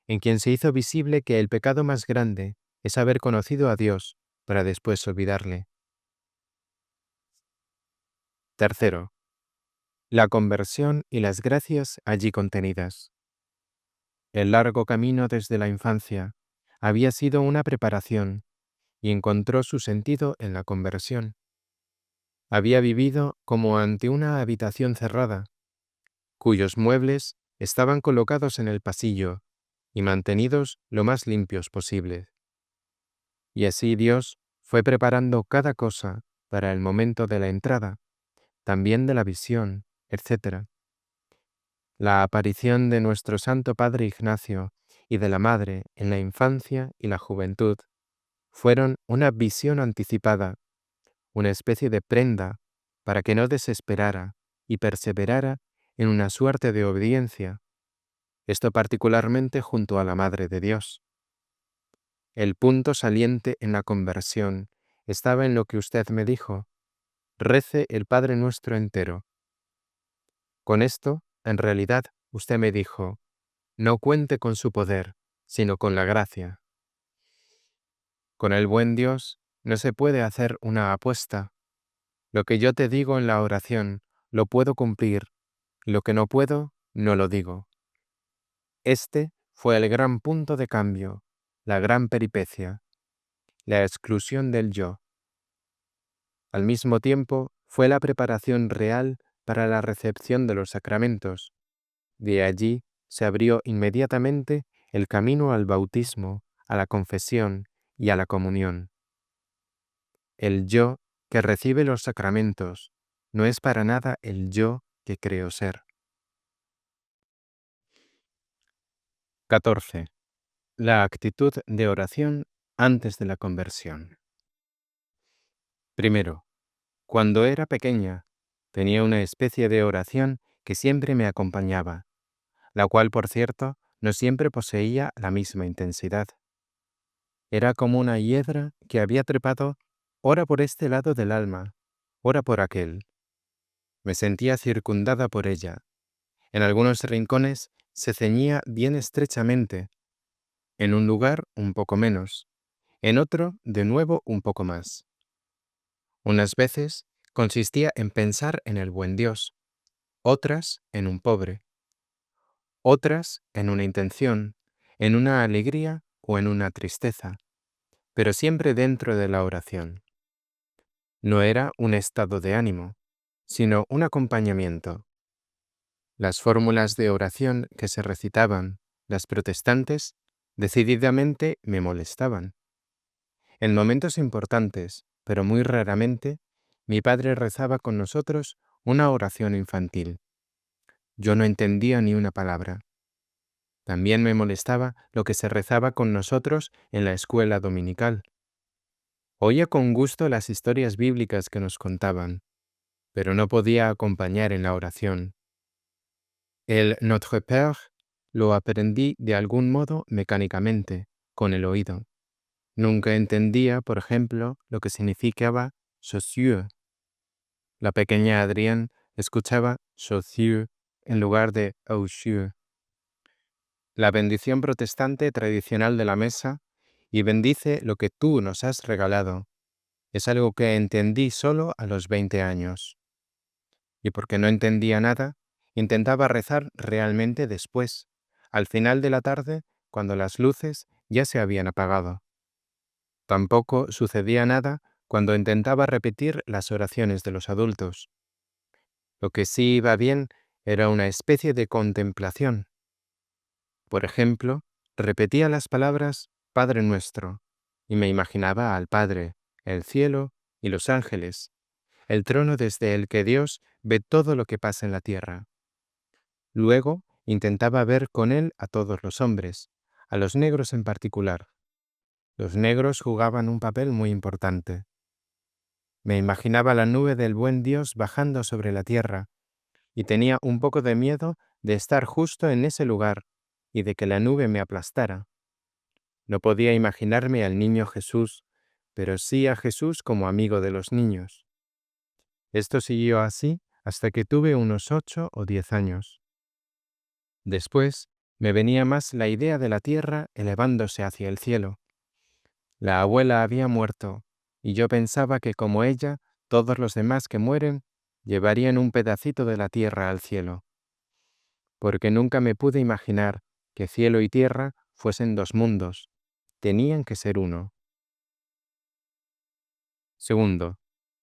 en quien se hizo visible que el pecado más grande es haber conocido a Dios para después olvidarle. Tercero, la conversión y las gracias allí contenidas. El largo camino desde la infancia había sido una preparación y encontró su sentido en la conversión. Había vivido como ante una habitación cerrada, cuyos muebles estaban colocados en el pasillo y mantenidos lo más limpios posible. Y así Dios fue preparando cada cosa para el momento de la entrada, también de la visión, etc. La aparición de nuestro Santo Padre Ignacio y de la Madre en la infancia y la juventud fueron una visión anticipada, una especie de prenda para que no desesperara y perseverara en una suerte de obediencia, esto particularmente junto a la Madre de Dios. El punto saliente en la conversión estaba en lo que usted me dijo: rece el Padre Nuestro entero. Con esto, en realidad, usted me dijo: no cuente con su poder, sino con la gracia. Con el buen Dios no se puede hacer una apuesta. Lo que yo te digo en la oración, lo puedo cumplir. Lo que no puedo, no lo digo. Este fue el gran punto de cambio, la gran peripecia, la exclusión del yo. Al mismo tiempo, fue la preparación real para la recepción de los sacramentos. De allí se abrió inmediatamente el camino al bautismo, a la confesión y a la comunión. El yo que recibe los sacramentos no es para nada el yo que creo ser. 14. La actitud de oración antes de la conversión. Primero, cuando era pequeña, tenía una especie de oración que siempre me acompañaba, la cual, por cierto, no siempre poseía la misma intensidad. Era como una hiedra que había trepado ora por este lado del alma, ora por aquel. Me sentía circundada por ella. En algunos rincones se ceñía bien estrechamente, en un lugar un poco menos, en otro de nuevo un poco más. Unas veces consistía en pensar en el buen Dios, otras en un pobre, otras en una intención, en una alegría o en una tristeza, pero siempre dentro de la oración. No era un estado de ánimo, sino un acompañamiento. Las fórmulas de oración que se recitaban, las protestantes, decididamente me molestaban. En momentos importantes, pero muy raramente, mi padre rezaba con nosotros una oración infantil. Yo no entendía ni una palabra. También me molestaba lo que se rezaba con nosotros en la escuela dominical. Oía con gusto las historias bíblicas que nos contaban. pero no podía acompañar en la oración. El Notre Père lo aprendí de algún modo mecánicamente, con el oído. Nunca entendía, por ejemplo, lo que significaba chaussure. La pequeña Adrienne escuchaba chaussure en lugar de chaussure. La bendición protestante tradicional de la mesa, y bendice lo que tú nos has regalado, es algo que entendí solo a los 20 años. Y porque no entendía nada, intentaba rezar realmente después, al final de la tarde, cuando las luces ya se habían apagado. Tampoco sucedía nada cuando intentaba repetir las oraciones de los adultos. Lo que sí iba bien era una especie de contemplación. Por ejemplo, repetía las palabras Padre Nuestro, y me imaginaba al Padre, el cielo y los ángeles, el trono desde el que Dios ve todo lo que pasa en la tierra. Luego intentaba ver con él a todos los hombres, a los negros en particular. Los negros jugaban un papel muy importante. Me imaginaba la nube del buen Dios bajando sobre la tierra, y tenía un poco de miedo de estar justo en ese lugar y de que la nube me aplastara. No podía imaginarme al niño Jesús, pero sí a Jesús como amigo de los niños. Esto siguió así hasta que tuve unos 8 o 10 años. Después, me venía más la idea de la tierra elevándose hacia el cielo. La abuela había muerto, y yo pensaba que como ella, todos los demás que mueren llevarían un pedacito de la tierra al cielo, porque nunca me pude imaginar que cielo y tierra fuesen dos mundos, tenían que ser uno. Segundo,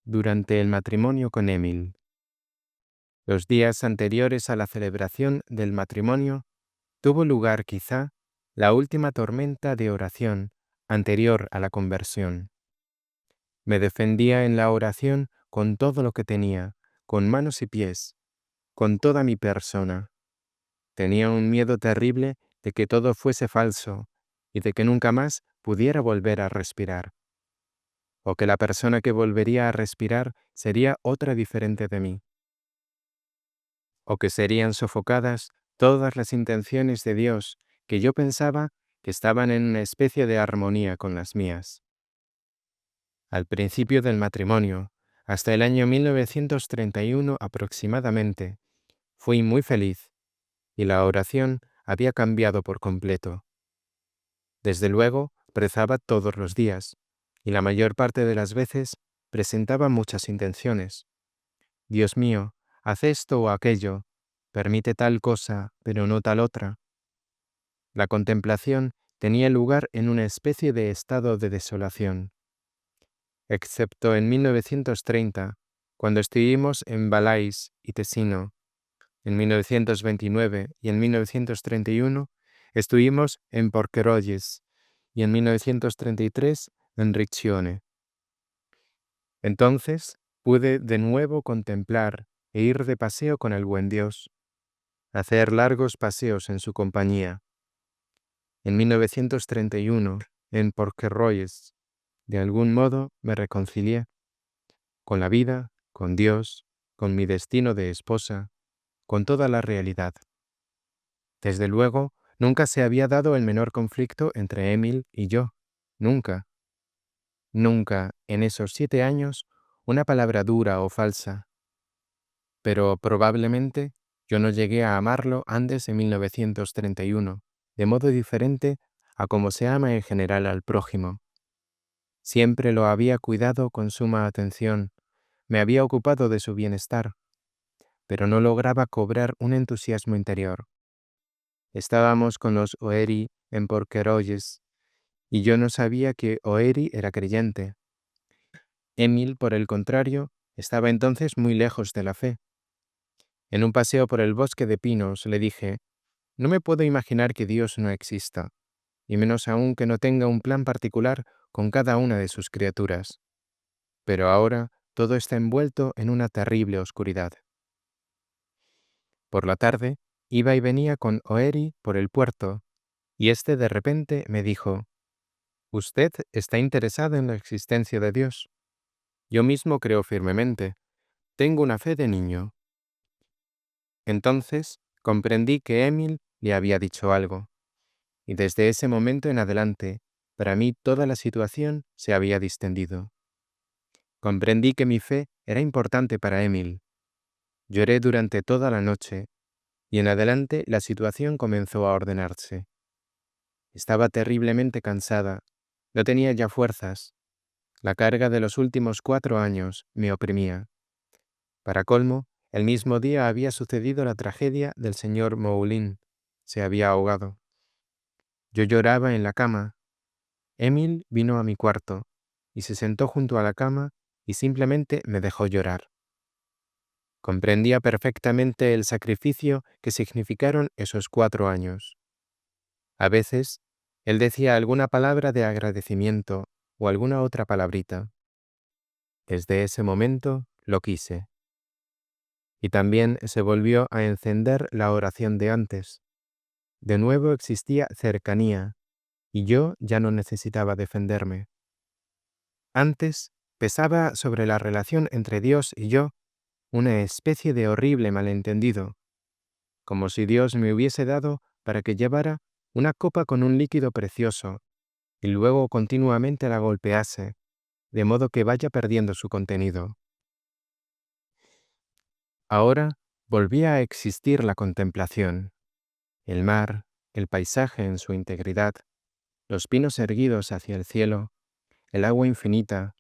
durante el matrimonio con Emil. Los días anteriores a la celebración del matrimonio tuvo lugar quizá la última tormenta de oración anterior a la conversión. Me defendía en la oración con todo lo que tenía, con manos y pies, con toda mi persona. Tenía un miedo terrible de que todo fuese falso y de que nunca más pudiera volver a respirar, o que la persona que volvería a respirar sería otra diferente de mí, o que serían sofocadas todas las intenciones de Dios que yo pensaba que estaban en una especie de armonía con las mías. Al principio del matrimonio, hasta el año 1931 aproximadamente, fui muy feliz y la oración había cambiado por completo. Desde luego, rezaba todos los días y la mayor parte de las veces presentaba muchas intenciones. Dios mío, haz esto o aquello, permite tal cosa, pero no tal otra. La contemplación tenía lugar en una especie de estado de desolación. Excepto en 1930, cuando estuvimos en Valais y Tesino. En 1929 y en 1931 estuvimos en Porquerolles y en 1933 en Riccione. Entonces pude de nuevo contemplar e ir de paseo con el buen Dios, hacer largos paseos en su compañía. En 1931, en Porquerolles, de algún modo me reconcilié con la vida, con Dios, con mi destino de esposa, con toda la realidad. Desde luego, nunca se había dado el menor conflicto entre Emil y yo. Nunca, nunca, en esos 7 años, una palabra dura o falsa. Pero probablemente yo no llegué a amarlo antes de 1931, de modo diferente a como se ama en general al prójimo. Siempre lo había cuidado con suma atención, me había ocupado de su bienestar, pero no lograba cobrar un entusiasmo interior. Estábamos con los Oeri en Porquerolles, y yo no sabía que Oeri era creyente. Emil, por el contrario, estaba entonces muy lejos de la fe. En un paseo por el bosque de pinos le dije, no me puedo imaginar que Dios no exista, y menos aún que no tenga un plan particular con cada una de sus criaturas. Pero ahora todo está envuelto en una terrible oscuridad. Por la tarde, iba y venía con Oeri por el puerto, y éste de repente me dijo, «Usted está interesado en la existencia de Dios. Yo mismo creo firmemente, Tengo una fe de niño. Entonces comprendí que Emil le había dicho algo, y desde ese momento en adelante, para mí toda la situación se había distendido. Comprendí que mi fe era importante para Emil. Lloré durante toda la noche, y en adelante la situación comenzó a ordenarse. Estaba terriblemente cansada, no tenía ya fuerzas. La carga de los últimos 4 años me oprimía. Para colmo, el mismo día había sucedido la tragedia del señor Moulin. Se había ahogado. Yo lloraba en la cama. Emil vino a mi cuarto y se sentó junto a la cama y simplemente me dejó llorar. Comprendía perfectamente el sacrificio que significaron esos 4 años. A veces, él decía alguna palabra de agradecimiento o alguna otra palabrita. Desde ese momento lo quise. Y también se volvió a encender la oración de antes. De nuevo existía cercanía, y yo ya no necesitaba defenderme. Antes pesaba sobre la relación entre Dios y yo una especie de horrible malentendido, como si Dios me hubiese dado para que llevara una copa con un líquido precioso y luego continuamente la golpease, de modo que vaya perdiendo su contenido. Ahora volvía a existir la contemplación, el mar, el paisaje en su integridad, los pinos erguidos hacia el cielo, el agua infinita,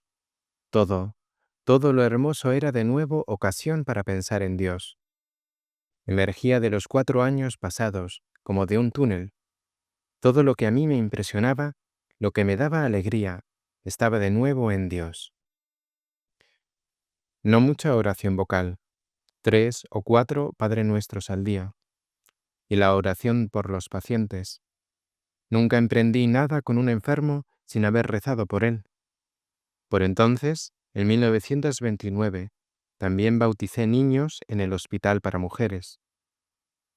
todo, todo lo hermoso era de nuevo ocasión para pensar en Dios. Emergía de los 4 años pasados, como de un túnel. Todo lo que a mí me impresionaba, lo que me daba alegría, estaba de nuevo en Dios. No mucha oración vocal, 3 o 4 Padre Nuestros al día, y la oración por los pacientes. Nunca emprendí nada con un enfermo sin haber rezado por él. Por entonces, en 1929, también bauticé niños en el Hospital para Mujeres.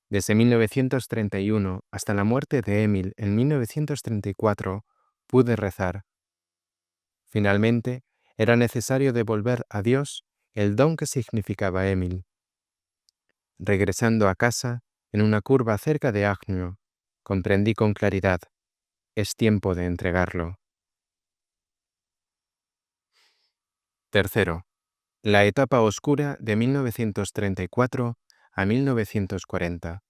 Desde 1931 hasta la muerte de Emil en 1934, pude rezar. Finalmente, era necesario devolver a Dios el don que significaba Emil. Regresando a casa, en una curva cerca de Agnew, comprendí con claridad: es tiempo de entregarlo. Tercero, la etapa oscura de 1934 a 1940.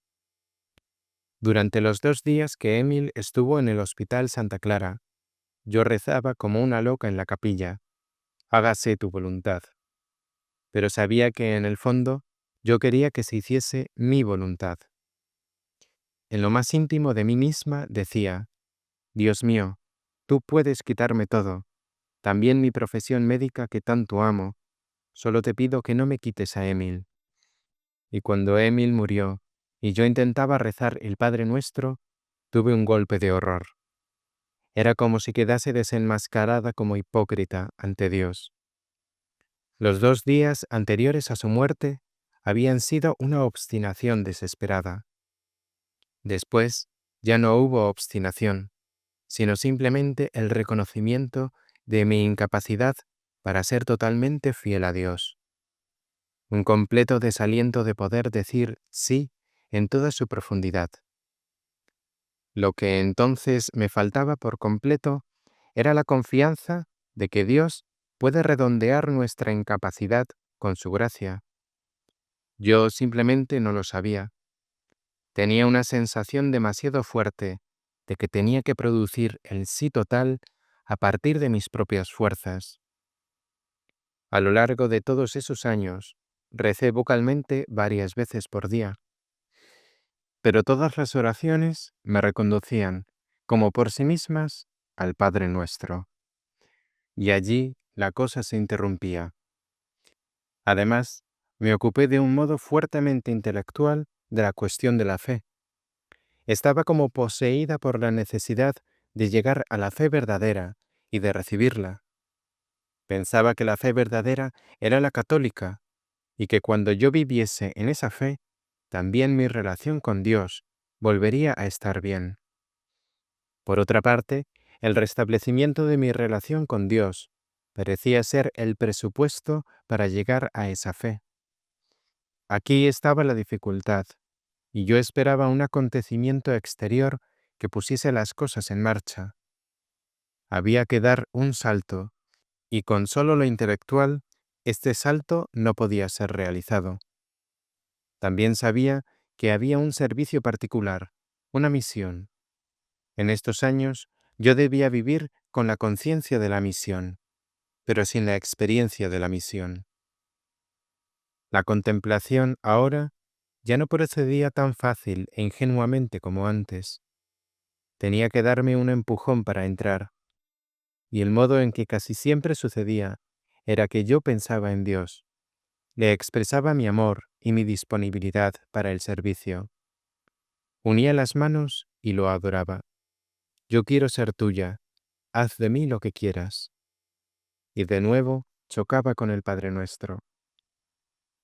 Durante los 2 días que Emil estuvo en el Hospital Santa Clara, yo rezaba como una loca en la capilla: hágase tu voluntad. Pero sabía que en el fondo yo quería que se hiciese mi voluntad. En lo más íntimo de mí misma decía: Dios mío, tú puedes quitarme todo, también mi profesión médica que tanto amo, solo te pido que no me quites a Emil. Y cuando Emil murió y yo intentaba rezar el Padre Nuestro, tuve un golpe de horror. Era como si quedase desenmascarada como hipócrita ante Dios. Los 2 días anteriores a su muerte habían sido una obstinación desesperada. Después ya no hubo obstinación, sino simplemente el reconocimiento de mi incapacidad para ser totalmente fiel a Dios. Un completo desaliento de poder decir sí en toda su profundidad. Lo que entonces me faltaba por completo era la confianza de que Dios puede redondear nuestra incapacidad con su gracia. Yo simplemente no lo sabía. Tenía una sensación demasiado fuerte de que tenía que producir el sí total a partir de mis propias fuerzas. A lo largo de todos esos años, recé vocalmente varias veces por día, pero todas las oraciones me reconducían, como por sí mismas, al Padre Nuestro. Y allí la cosa se interrumpía. Además, me ocupé de un modo fuertemente intelectual de la cuestión de la fe. Estaba como poseída por la necesidad de llegar a la fe verdadera y de recibirla. Pensaba que la fe verdadera era la católica y que cuando yo viviese en esa fe, también mi relación con Dios volvería a estar bien. Por otra parte, el restablecimiento de mi relación con Dios Parecía ser el presupuesto para llegar a esa fe. Aquí estaba la dificultad, y yo esperaba un acontecimiento exterior que pusiese las cosas en marcha. Había que dar un salto, y con solo lo intelectual, este salto no podía ser realizado. También sabía que había un servicio particular, una misión. En estos años yo debía vivir con la conciencia de la misión, pero sin la experiencia de la misión. La contemplación ahora ya no procedía tan fácil e ingenuamente como antes. Tenía que darme un empujón para entrar, y el modo en que casi siempre sucedía era que yo pensaba en Dios, le expresaba mi amor y mi disponibilidad para el servicio. Unía las manos y lo adoraba. Yo quiero ser tuya, haz de mí lo que quieras. Y de nuevo chocaba con el Padre Nuestro.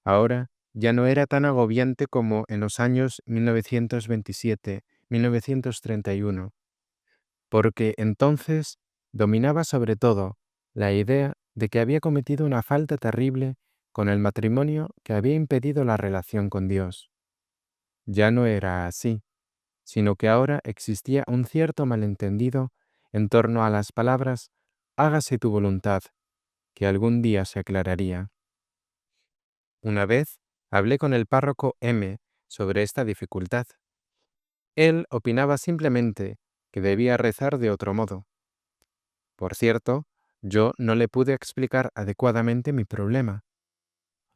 Ahora ya no era tan agobiante como en los años 1927-1931, porque entonces dominaba sobre todo la idea de que había cometido una falta terrible con el matrimonio que había impedido la relación con Dios. Ya no era así, sino que ahora existía un cierto malentendido en torno a las palabras «hágase tu voluntad», que algún día se aclararía. Una vez hablé con el párroco M sobre esta dificultad. Él opinaba simplemente que debía rezar de otro modo. Por cierto, yo no le pude explicar adecuadamente mi problema.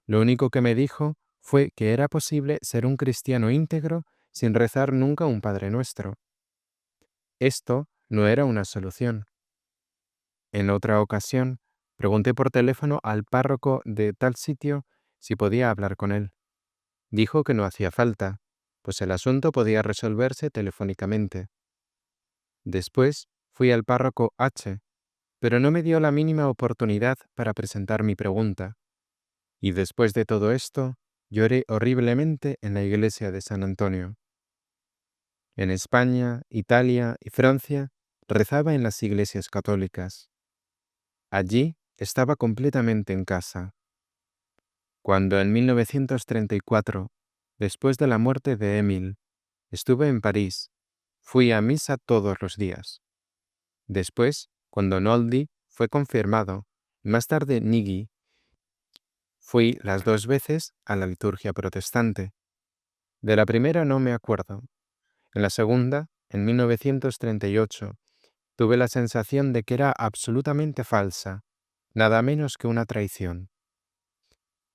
Lo único que me dijo fue que era posible ser un cristiano íntegro sin rezar nunca un Padre Nuestro. Esto no era una solución. En otra ocasión, pregunté por teléfono al párroco de tal sitio si podía hablar con él. Dijo que no hacía falta, pues el asunto podía resolverse telefónicamente. Después fui al párroco H, pero no me dio la mínima oportunidad para presentar mi pregunta. Y después de todo esto, lloré horriblemente en la iglesia de San Antonio. En España, Italia y Francia rezaba en las iglesias católicas. Allí estaba completamente en casa. Cuando en 1934, después de la muerte de Émile, estuve en París, fui a misa todos los días. Después, cuando Noldi fue confirmado, y más tarde Nigui, fui las 2 veces a la liturgia protestante. De la primera no me acuerdo. En la segunda, en 1938, tuve la sensación de que era absolutamente falsa, nada menos que una traición.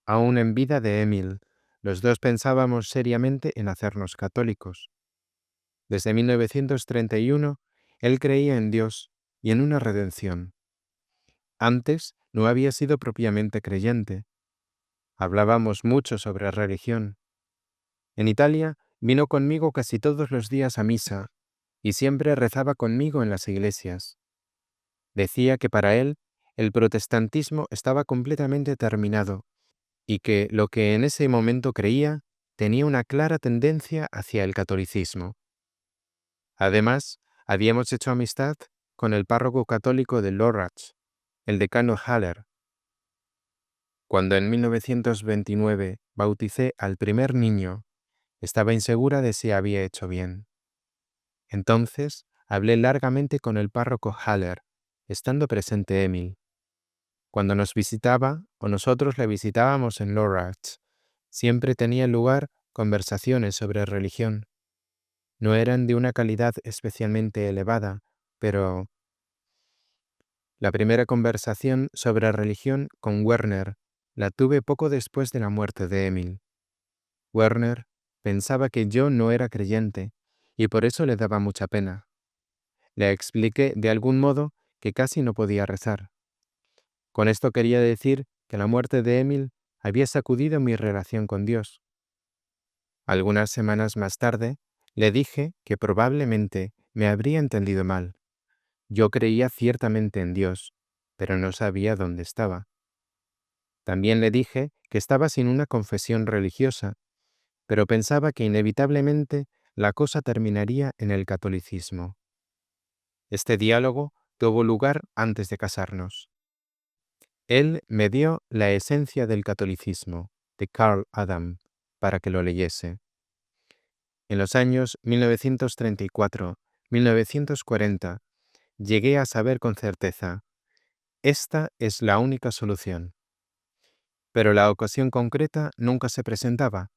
Aún en vida de Émile, los dos pensábamos seriamente en hacernos católicos. Desde 1931, él creía en Dios y en una redención. Antes no había sido propiamente creyente. Hablábamos mucho sobre religión. En Italia vino conmigo casi todos los días a misa y siempre rezaba conmigo en las iglesias. Decía que para él el protestantismo estaba completamente terminado y que lo que en ese momento creía tenía una clara tendencia hacia el catolicismo. Además, habíamos hecho amistad con el párroco católico de Lörrach, el decano Haller. Cuando en 1929 bauticé al primer niño, estaba insegura de si había hecho bien. Entonces hablé largamente con el párroco Haller, estando presente Emil. Cuando nos visitaba o nosotros le visitábamos en Lörrach, siempre tenía lugar conversaciones sobre religión. No eran de una calidad especialmente elevada, pero la primera conversación sobre religión con Werner la tuve poco después de la muerte de Emil. Werner pensaba que yo no era creyente y por eso le daba mucha pena. Le expliqué de algún modo que casi no podía rezar. Con esto quería decir que la muerte de Emil había sacudido mi relación con Dios. Algunas semanas más tarde, le dije que probablemente me habría entendido mal. Yo creía ciertamente en Dios, pero no sabía dónde estaba. También le dije que estaba sin una confesión religiosa, pero pensaba que inevitablemente la cosa terminaría en el catolicismo. Este diálogo tuvo lugar antes de casarnos. Él me dio la esencia del catolicismo, de Karl Adam, para que lo leyese. En los años 1934-1940, llegué a saber con certeza, esta es la única solución. Pero la ocasión concreta nunca se presentaba,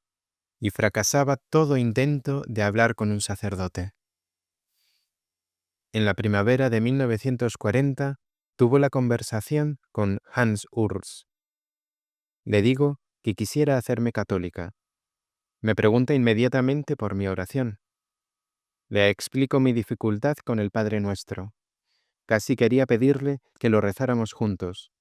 y fracasaba todo intento de hablar con un sacerdote. En la primavera de 1940, tuvo la conversación con Hans Urs. Le digo que quisiera hacerme católica. Me pregunta inmediatamente por mi oración. Le explico mi dificultad con el Padre Nuestro. Casi quería pedirle que lo rezáramos juntos,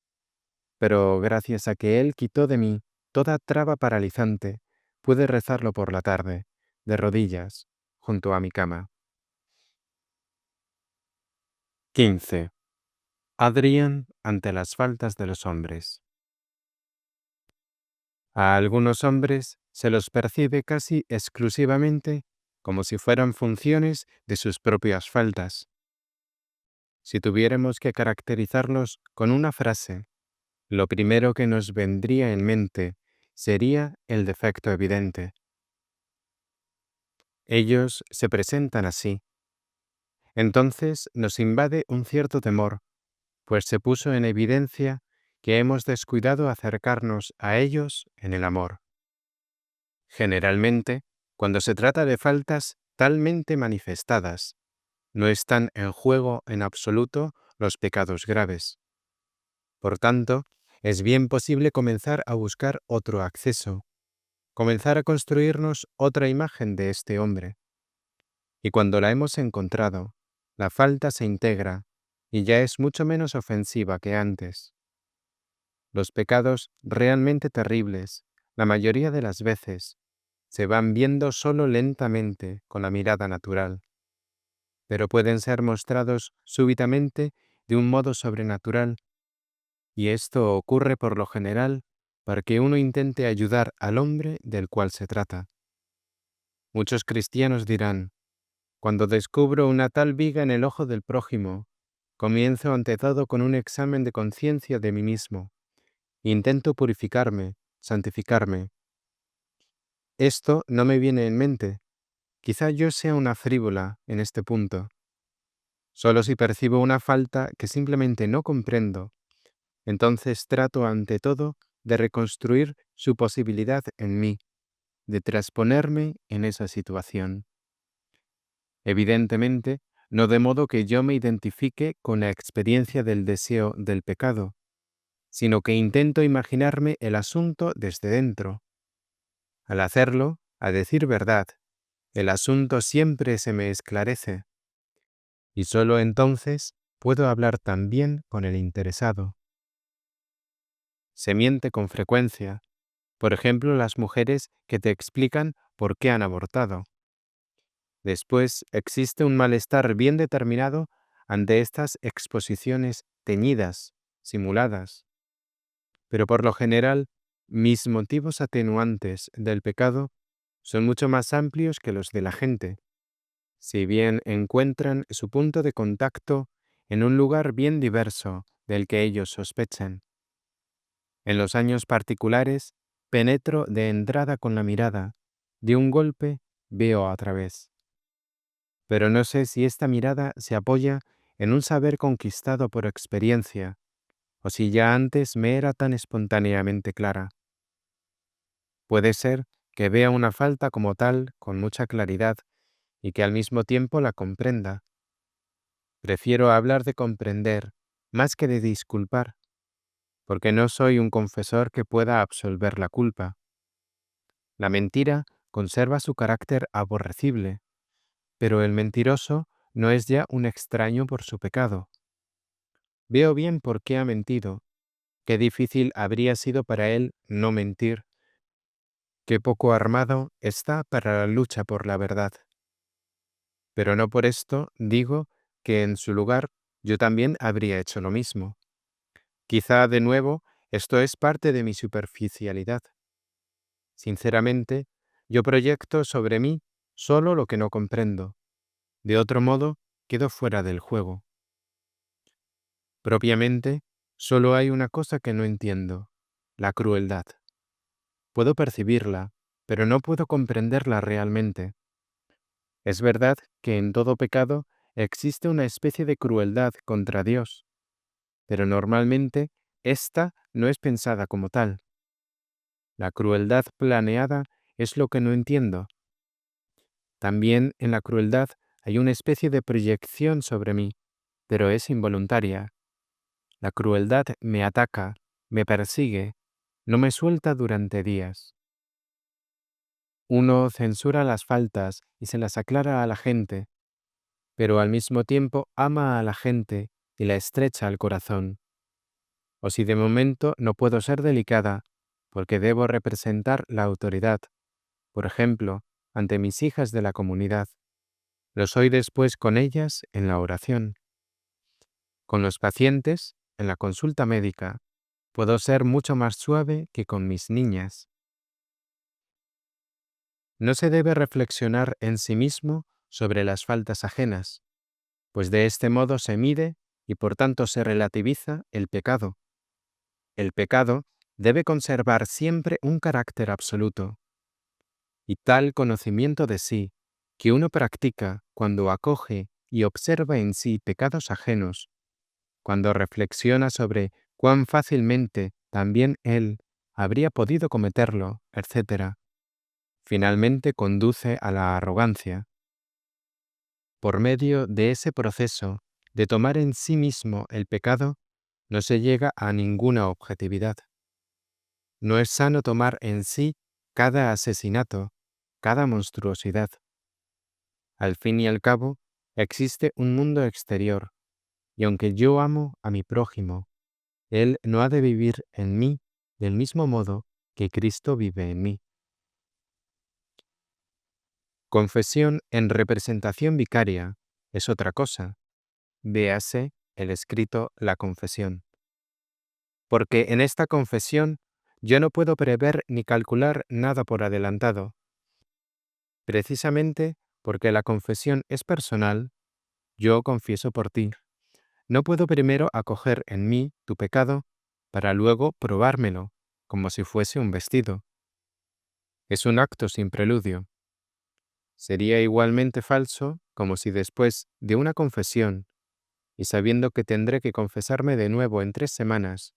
pero gracias a que él quitó de mí toda traba paralizante, pude rezarlo por la tarde, de rodillas, junto a mi cama. 15. Adrian ante las faltas de los hombres. A algunos hombres se los percibe casi exclusivamente como si fueran funciones de sus propias faltas. Si tuviéramos que caracterizarlos con una frase, lo primero que nos vendría en mente sería el defecto evidente. Ellos se presentan así. Entonces nos invade un cierto temor, pues se puso en evidencia que hemos descuidado acercarnos a ellos en el amor. Generalmente, cuando se trata de faltas talmente manifestadas, no están en juego en absoluto los pecados graves. Por tanto, es bien posible comenzar a buscar otro acceso, comenzar a construirnos otra imagen de este hombre. Y cuando la hemos encontrado, la falta se integra y ya es mucho menos ofensiva que antes. Los pecados realmente terribles, la mayoría de las veces, se van viendo solo lentamente con la mirada natural, pero pueden ser mostrados súbitamente de un modo sobrenatural, y esto ocurre por lo general para que uno intente ayudar al hombre del cual se trata. Muchos cristianos dirán, cuando descubro una tal viga en el ojo del prójimo, comienzo ante todo con un examen de conciencia de mí mismo. Intento purificarme, santificarme. Esto no me viene en mente. Quizá yo sea una frívola en este punto. Solo si percibo una falta que simplemente no comprendo, entonces trato ante todo de reconstruir su posibilidad en mí, de transponerme en esa situación. Evidentemente, no de modo que yo me identifique con la experiencia del deseo del pecado, sino que intento imaginarme el asunto desde dentro. Al hacerlo, a decir verdad, el asunto siempre se me esclarece, y sólo entonces puedo hablar también con el interesado. Se miente con frecuencia, por ejemplo, las mujeres que te explican por qué han abortado. Después existe un malestar bien determinado ante estas exposiciones teñidas, simuladas. Pero por lo general, mis motivos atenuantes del pecado son mucho más amplios que los de la gente, si bien encuentran su punto de contacto en un lugar bien diverso del que ellos sospechan. En los años particulares, penetro de entrada con la mirada, de un golpe veo a través. Pero no sé si esta mirada se apoya en un saber conquistado por experiencia, o si ya antes me era tan espontáneamente clara. Puede ser que vea una falta como tal con mucha claridad y que al mismo tiempo la comprenda. Prefiero hablar de comprender más que de disculpar, porque no soy un confesor que pueda absolver la culpa. La mentira conserva su carácter aborrecible, pero el mentiroso no es ya un extraño por su pecado. Veo bien por qué ha mentido, qué difícil habría sido para él no mentir, qué poco armado está para la lucha por la verdad. Pero no por esto digo que en su lugar yo también habría hecho lo mismo. Quizá, de nuevo, esto es parte de mi superficialidad. Sinceramente, yo proyecto sobre mí solo lo que no comprendo. De otro modo, quedo fuera del juego. Propiamente, Solo hay una cosa que no entiendo: la crueldad. Puedo percibirla, pero no puedo comprenderla realmente. Es verdad que en todo pecado existe una especie de crueldad contra Dios, pero normalmente esta no es pensada como tal. La crueldad planeada es lo que no entiendo. También en la crueldad hay una especie de proyección sobre mí, pero es involuntaria. La crueldad me ataca, me persigue, no me suelta durante días. Uno censura las faltas y se las aclara a la gente, pero al mismo tiempo ama a la gente y la estrecha al corazón. O si de momento no puedo ser delicada, porque debo representar la autoridad, por ejemplo, ante mis hijas de la comunidad, lo soy después con ellas en la oración. Con los pacientes, en la consulta médica, puedo ser mucho más suave que con mis niñas. No se debe reflexionar en sí mismo sobre las faltas ajenas, pues de este modo se mide y por tanto se relativiza el pecado. El pecado debe conservar siempre un carácter absoluto, y tal conocimiento de sí que uno practica cuando acoge y observa en sí pecados ajenos, cuando reflexiona sobre cuán fácilmente también él habría podido cometerlo, etc., finalmente conduce a la arrogancia. Por medio de ese proceso de tomar en sí mismo el pecado, no se llega a ninguna objetividad. No es sano tomar en sí cada asesinato, cada monstruosidad. Al fin y al cabo, existe un mundo exterior, y aunque yo amo a mi prójimo, él no ha de vivir en mí del mismo modo que Cristo vive en mí. Confesión en representación vicaria es otra cosa. Véase el escrito La Confesión. Porque en esta confesión yo no puedo prever ni calcular nada por adelantado. Precisamente porque la confesión es personal, yo confieso por ti. No puedo primero acoger en mí tu pecado para luego probármelo, como si fuese un vestido. Es un acto sin preludio. Sería igualmente falso como si después de una confesión, y sabiendo que tendré que confesarme de nuevo en 3 semanas,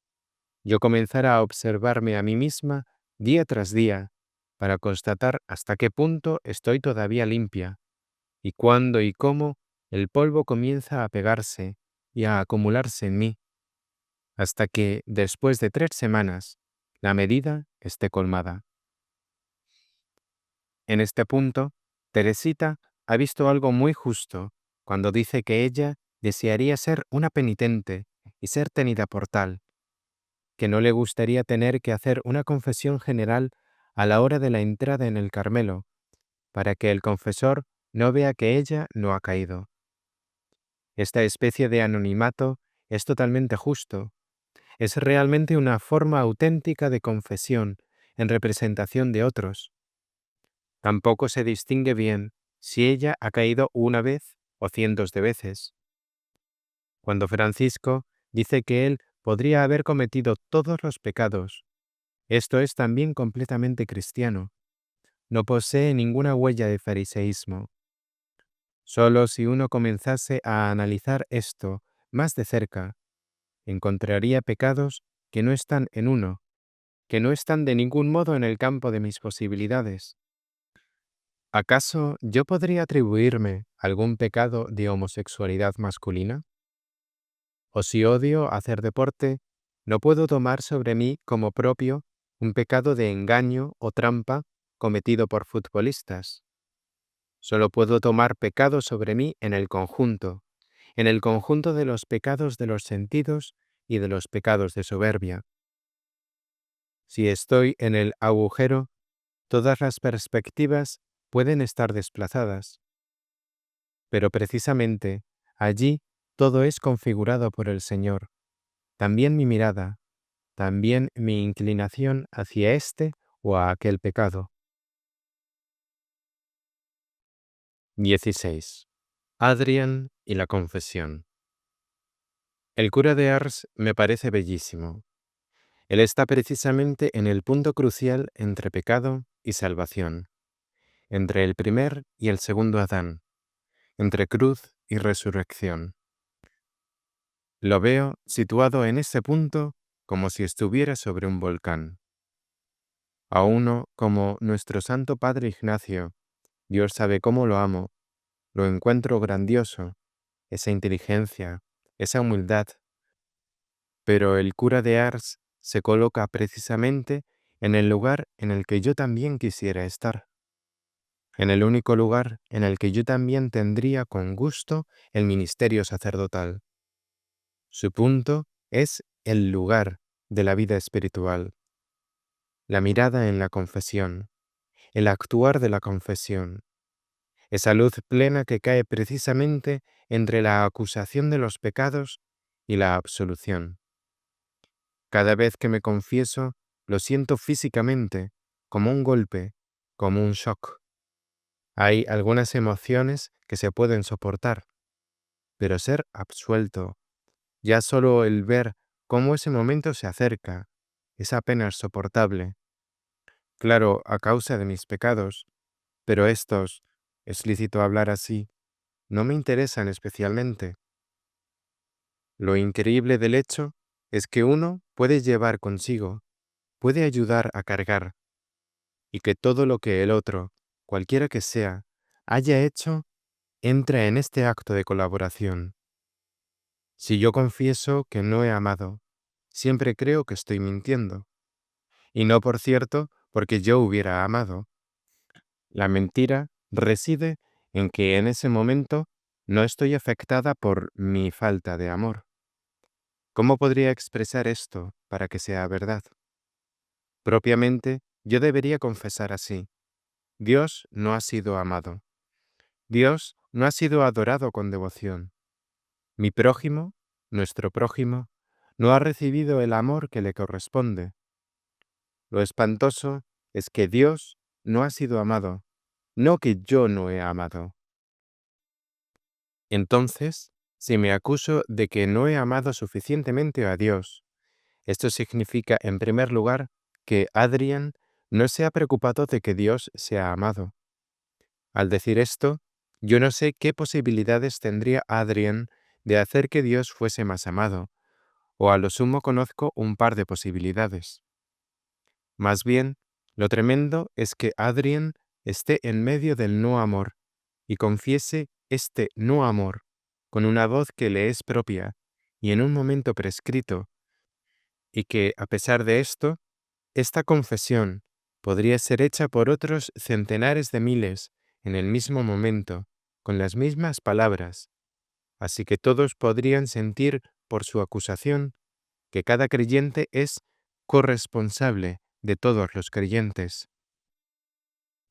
yo comenzara a observarme a mí misma día tras día para constatar hasta qué punto estoy todavía limpia y cuándo y cómo el polvo comienza a pegarse y a acumularse en mí, hasta que, después de 3 semanas, la medida esté colmada. En este punto, Teresita ha visto algo muy justo cuando dice que ella desearía ser una penitente y ser tenida por tal, que no le gustaría tener que hacer una confesión general a la hora de la entrada en el Carmelo, para que el confesor no vea que ella no ha caído. Esta especie de anonimato es totalmente justo. Es realmente una forma auténtica de confesión en representación de otros. Tampoco se distingue bien si ella ha caído una vez o cientos de veces. Cuando Francisco dice que él podría haber cometido todos los pecados, esto es también completamente cristiano. No posee ninguna huella de fariseísmo. Solo si uno comenzase a analizar esto más de cerca, encontraría pecados que no están en uno, que no están de ningún modo en el campo de mis posibilidades. ¿Acaso yo podría atribuirme algún pecado de homosexualidad masculina? ¿O si odio hacer deporte, no puedo tomar sobre mí como propio un pecado de engaño o trampa cometido por futbolistas? Solo puedo tomar pecado sobre mí en el conjunto de los pecados de los sentidos y de los pecados de soberbia. Si estoy en el agujero, todas las perspectivas pueden estar desplazadas, pero precisamente allí todo es configurado por el Señor, también mi mirada, también mi inclinación hacia este o a aquel pecado. 16. Adrián y la confesión. El cura de Ars me parece bellísimo. Él está precisamente en el punto crucial entre pecado y salvación, entre el primer y el segundo Adán, entre cruz y resurrección. Lo veo situado en ese punto como si estuviera sobre un volcán. A uno como nuestro Santo Padre Ignacio, Dios sabe cómo lo amo, lo encuentro grandioso, esa inteligencia, esa humildad, pero el cura de Ars se coloca precisamente en el lugar en el que yo también quisiera estar, en el único lugar en el que yo también tendría con gusto el ministerio sacerdotal. Su punto es el lugar de la vida espiritual, la mirada en la confesión, el actuar de la confesión, esa luz plena que cae precisamente entre la acusación de los pecados y la absolución. Cada vez que me confieso, lo siento físicamente, como un golpe, como un shock. Hay algunas emociones que se pueden soportar, pero ser absuelto, ya solo el ver cómo ese momento se acerca, es apenas soportable. Claro, a causa de mis pecados, pero estos, es lícito hablar así, no me interesan especialmente. Lo increíble del hecho es que uno puede llevar consigo, puede ayudar a cargar, y que todo lo que el otro, cualquiera que sea, haya hecho, entra en este acto de colaboración. Si yo confieso que no he amado, siempre creo que estoy mintiendo, y no por cierto porque yo hubiera amado. La mentira reside en que en ese momento no estoy afectada por mi falta de amor. ¿Cómo podría expresar esto para que sea verdad? Propiamente, yo debería confesar así. Dios no ha sido amado. Dios no ha sido adorado con devoción. Mi prójimo, nuestro prójimo, no ha recibido el amor que le corresponde. Lo espantoso es que Dios no ha sido amado, no que yo no he amado. Entonces, si me acuso de que no he amado suficientemente a Dios, esto significa, en primer lugar, que Adrián no se ha preocupado de que Dios sea amado. Al decir esto, yo no sé qué posibilidades tendría Adrián de hacer que Dios fuese más amado, o a lo sumo conozco un par de posibilidades. Más bien, lo tremendo es que Adrián esté en medio del no amor y confiese este no amor con una voz que le es propia y en un momento prescrito, y que, a pesar de esto, esta confesión podría ser hecha por otros centenares de miles en el mismo momento, con las mismas palabras, así que todos podrían sentir por su acusación que cada creyente es corresponsable de todos los creyentes.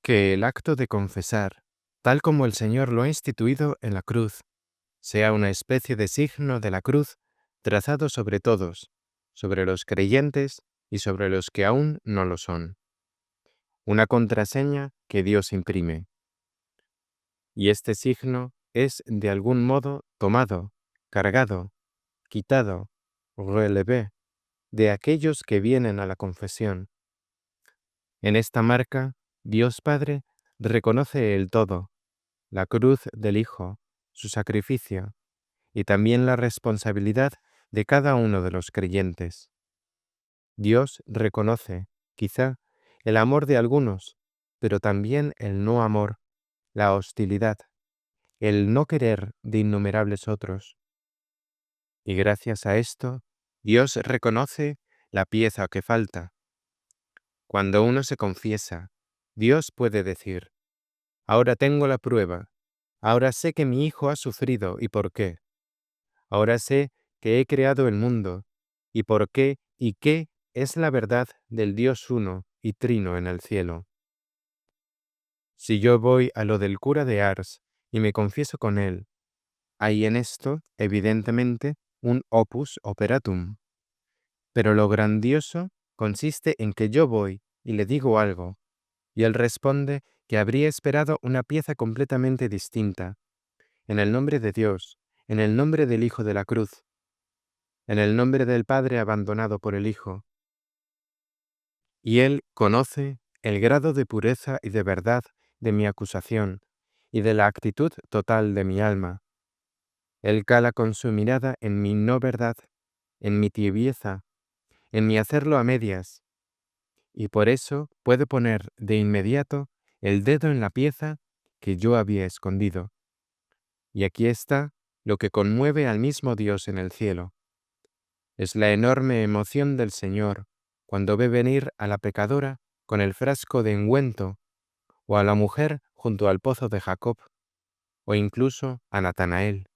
Que el acto de confesar, tal como el Señor lo ha instituido en la cruz, sea una especie de signo de la cruz trazado sobre todos, sobre los creyentes y sobre los que aún no lo son. Una contraseña que Dios imprime. Y este signo es de algún modo tomado, cargado, quitado, relevé, de aquellos que vienen a la confesión. En esta marca, Dios Padre reconoce el todo, la cruz del Hijo, su sacrificio, y también la responsabilidad de cada uno de los creyentes. Dios reconoce, quizá, el amor de algunos, pero también el no amor, la hostilidad, el no querer de innumerables otros. Y gracias a esto, Dios reconoce la pieza que falta. Cuando uno se confiesa, Dios puede decir, ahora tengo la prueba, ahora sé que mi hijo ha sufrido y por qué. Ahora sé que he creado el mundo y por qué y qué es la verdad del Dios uno y trino en el cielo. Si yo voy a lo del cura de Ars y me confieso con él, hay en esto, evidentemente, un opus operatum. Pero lo grandioso consiste en que yo voy y le digo algo, y él responde que habría esperado una pieza completamente distinta, en el nombre de Dios, en el nombre del Hijo de la Cruz. en el nombre del Padre abandonado por el Hijo. Y Él conoce el grado de pureza y de verdad de mi acusación y de la actitud total de mi alma. Él cala con su mirada en mi no verdad, en mi tibieza, en mi hacerlo a medias, y por eso puede poner de inmediato el dedo en la pieza que yo había escondido. Y aquí está lo que conmueve al mismo Dios en el cielo. Es la enorme emoción del Señor cuando ve venir a la pecadora con el frasco de ungüento, o a la mujer junto al pozo de Jacob, o incluso a Natanael.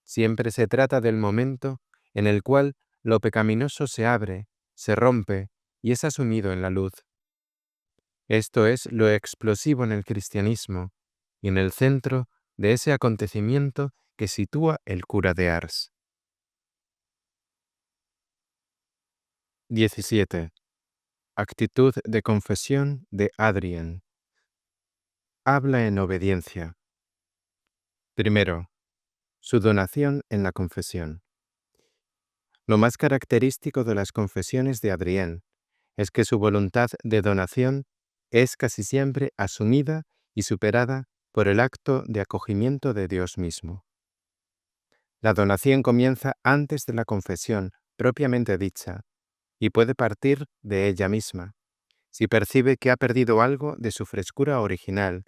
Siempre se trata del momento en el cual lo pecaminoso se abre, se rompe y es asumido en la luz. Esto es lo explosivo en el cristianismo y en el centro de ese acontecimiento que sitúa el cura de Ars. 17. Actitud de confesión de Adrien. Habla en obediencia. Primero, su donación en la confesión. Lo más característico de las confesiones de Adrien es que su voluntad de donación es casi siempre asumida y superada por el acto de acogimiento de Dios mismo. La donación comienza antes de la confesión propiamente dicha y puede partir de ella misma, si percibe que ha perdido algo de su frescura original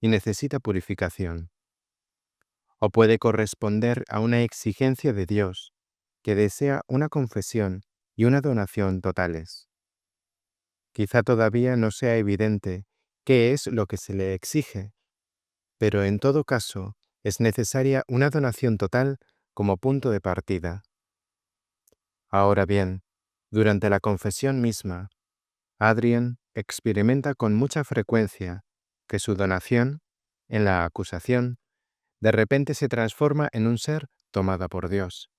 y necesita purificación. O puede corresponder a una exigencia de Dios, que desea una confesión y una donación totales. Quizá todavía no sea evidente qué es lo que se le exige, pero en todo caso es necesaria una donación total como punto de partida. Ahora bien, durante la confesión misma, Adrien experimenta con mucha frecuencia que su donación, en la acusación, de repente se transforma en un ser tomada por Dios.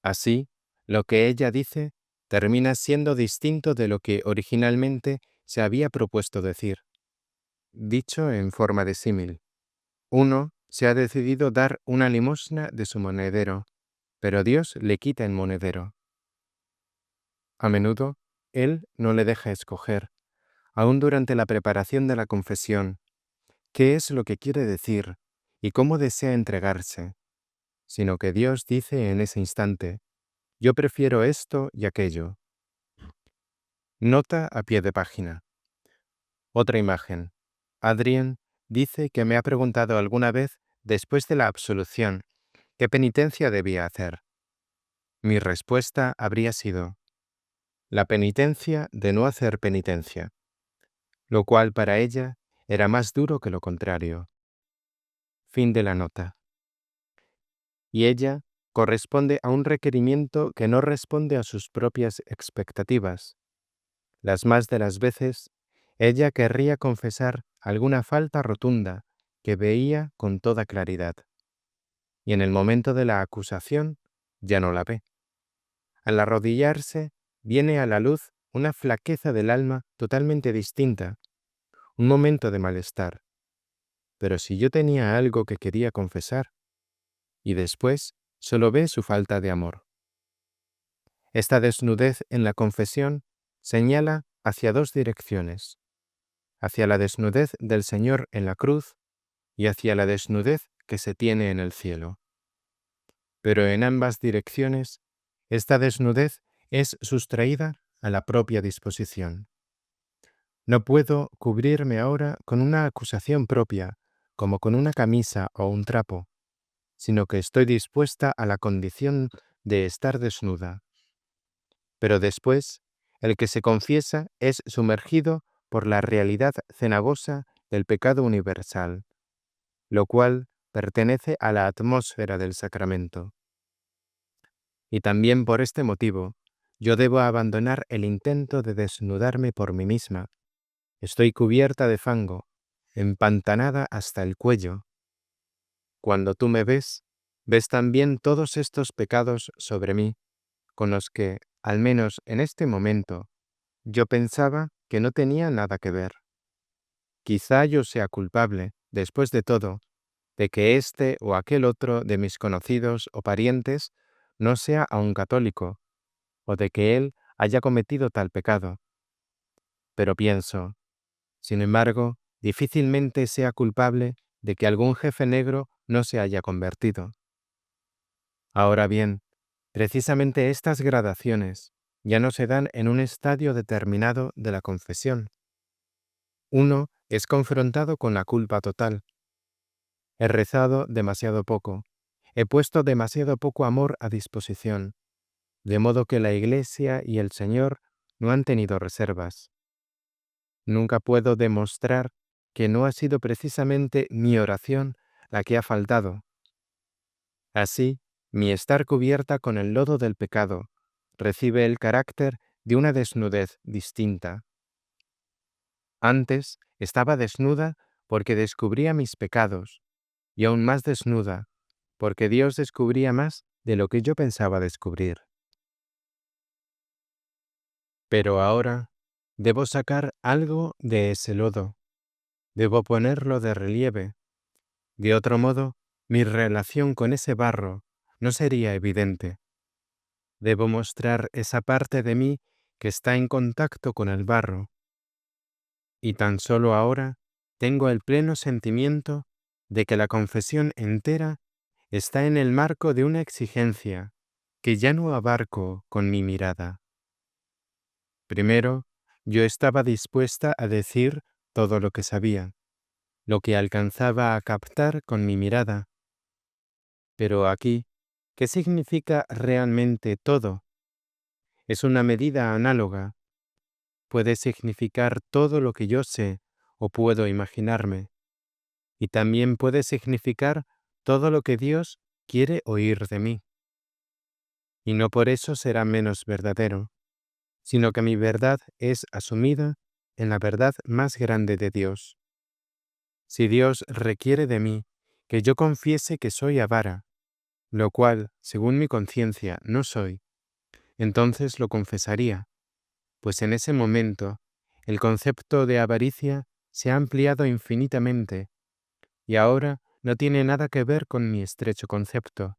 Así, lo que ella dice termina siendo distinto de lo que originalmente se había propuesto decir. Dicho en forma de símil, uno se ha decidido dar una limosna de su monedero, pero Dios le quita el monedero. A menudo, Él no le deja escoger, aún durante la preparación de la confesión, qué es lo que quiere decir y cómo desea entregarse, sino que Dios dice en ese instante, yo prefiero esto y aquello. Nota a pie de página. Otra imagen. Adrien dice que me ha preguntado alguna vez, después de la absolución, qué penitencia debía hacer. Mi respuesta habría sido, la penitencia de no hacer penitencia, lo cual para ella era más duro que lo contrario. Fin de la nota. Y ella corresponde a un requerimiento que no responde a sus propias expectativas. Las más de las veces, ella querría confesar alguna falta rotunda que veía con toda claridad. Y en el momento de la acusación, ya no la ve. Al arrodillarse, viene a la luz una flaqueza del alma totalmente distinta, un momento de malestar. Pero si yo tenía algo que quería confesar, y después solo ve su falta de amor. Esta desnudez en la confesión señala hacia dos direcciones, hacia la desnudez del Señor en la cruz y hacia la desnudez que se tiene en el cielo. Pero en ambas direcciones, esta desnudez es sustraída a la propia disposición. No puedo cubrirme ahora con una acusación propia, como con una camisa o un trapo, sino que estoy dispuesta a la condición de estar desnuda. Pero después, el que se confiesa es sumergido por la realidad cenagosa del pecado universal, lo cual pertenece a la atmósfera del sacramento. Y también por este motivo, yo debo abandonar el intento de desnudarme por mí misma. Estoy cubierta de fango, empantanada hasta el cuello. Cuando tú me ves, ves también todos estos pecados sobre mí, con los que, al menos en este momento, yo pensaba que no tenía nada que ver. Quizá yo sea culpable, después de todo, de que este o aquel otro de mis conocidos o parientes no sea aún católico, o de que él haya cometido tal pecado. Pero pienso, sin embargo, difícilmente sea culpable de que algún jefe negro no se haya convertido. Ahora bien, precisamente estas gradaciones ya no se dan en un estadio determinado de la confesión. Uno es confrontado con la culpa total. He rezado demasiado poco. He puesto demasiado poco amor a disposición, de modo que la Iglesia y el Señor no han tenido reservas. Nunca puedo demostrar que no ha sido precisamente mi oración la que ha faltado. Así, mi estar cubierta con el lodo del pecado recibe el carácter de una desnudez distinta. Antes estaba desnuda porque descubría mis pecados, y aún más desnuda porque Dios descubría más de lo que yo pensaba descubrir. Pero ahora debo sacar algo de ese lodo, debo ponerlo de relieve. De otro modo, mi relación con ese barro no sería evidente. Debo mostrar esa parte de mí que está en contacto con el barro, y tan solo ahora tengo el pleno sentimiento de que la confesión entera está en el marco de una exigencia que ya no abarco con mi mirada. Primero, yo estaba dispuesta a decir todo lo que sabía, lo que alcanzaba a captar con mi mirada. Pero aquí, ¿qué significa realmente todo? Es una medida análoga. Puede significar todo lo que yo sé o puedo imaginarme. Y también puede significar todo lo que Dios quiere oír de mí. Y no por eso será menos verdadero, sino que mi verdad es asumida en la verdad más grande de Dios. Si Dios requiere de mí que yo confiese que soy avara, lo cual, según mi conciencia, no soy, entonces lo confesaría, pues en ese momento el concepto de avaricia se ha ampliado infinitamente y ahora no tiene nada que ver con mi estrecho concepto.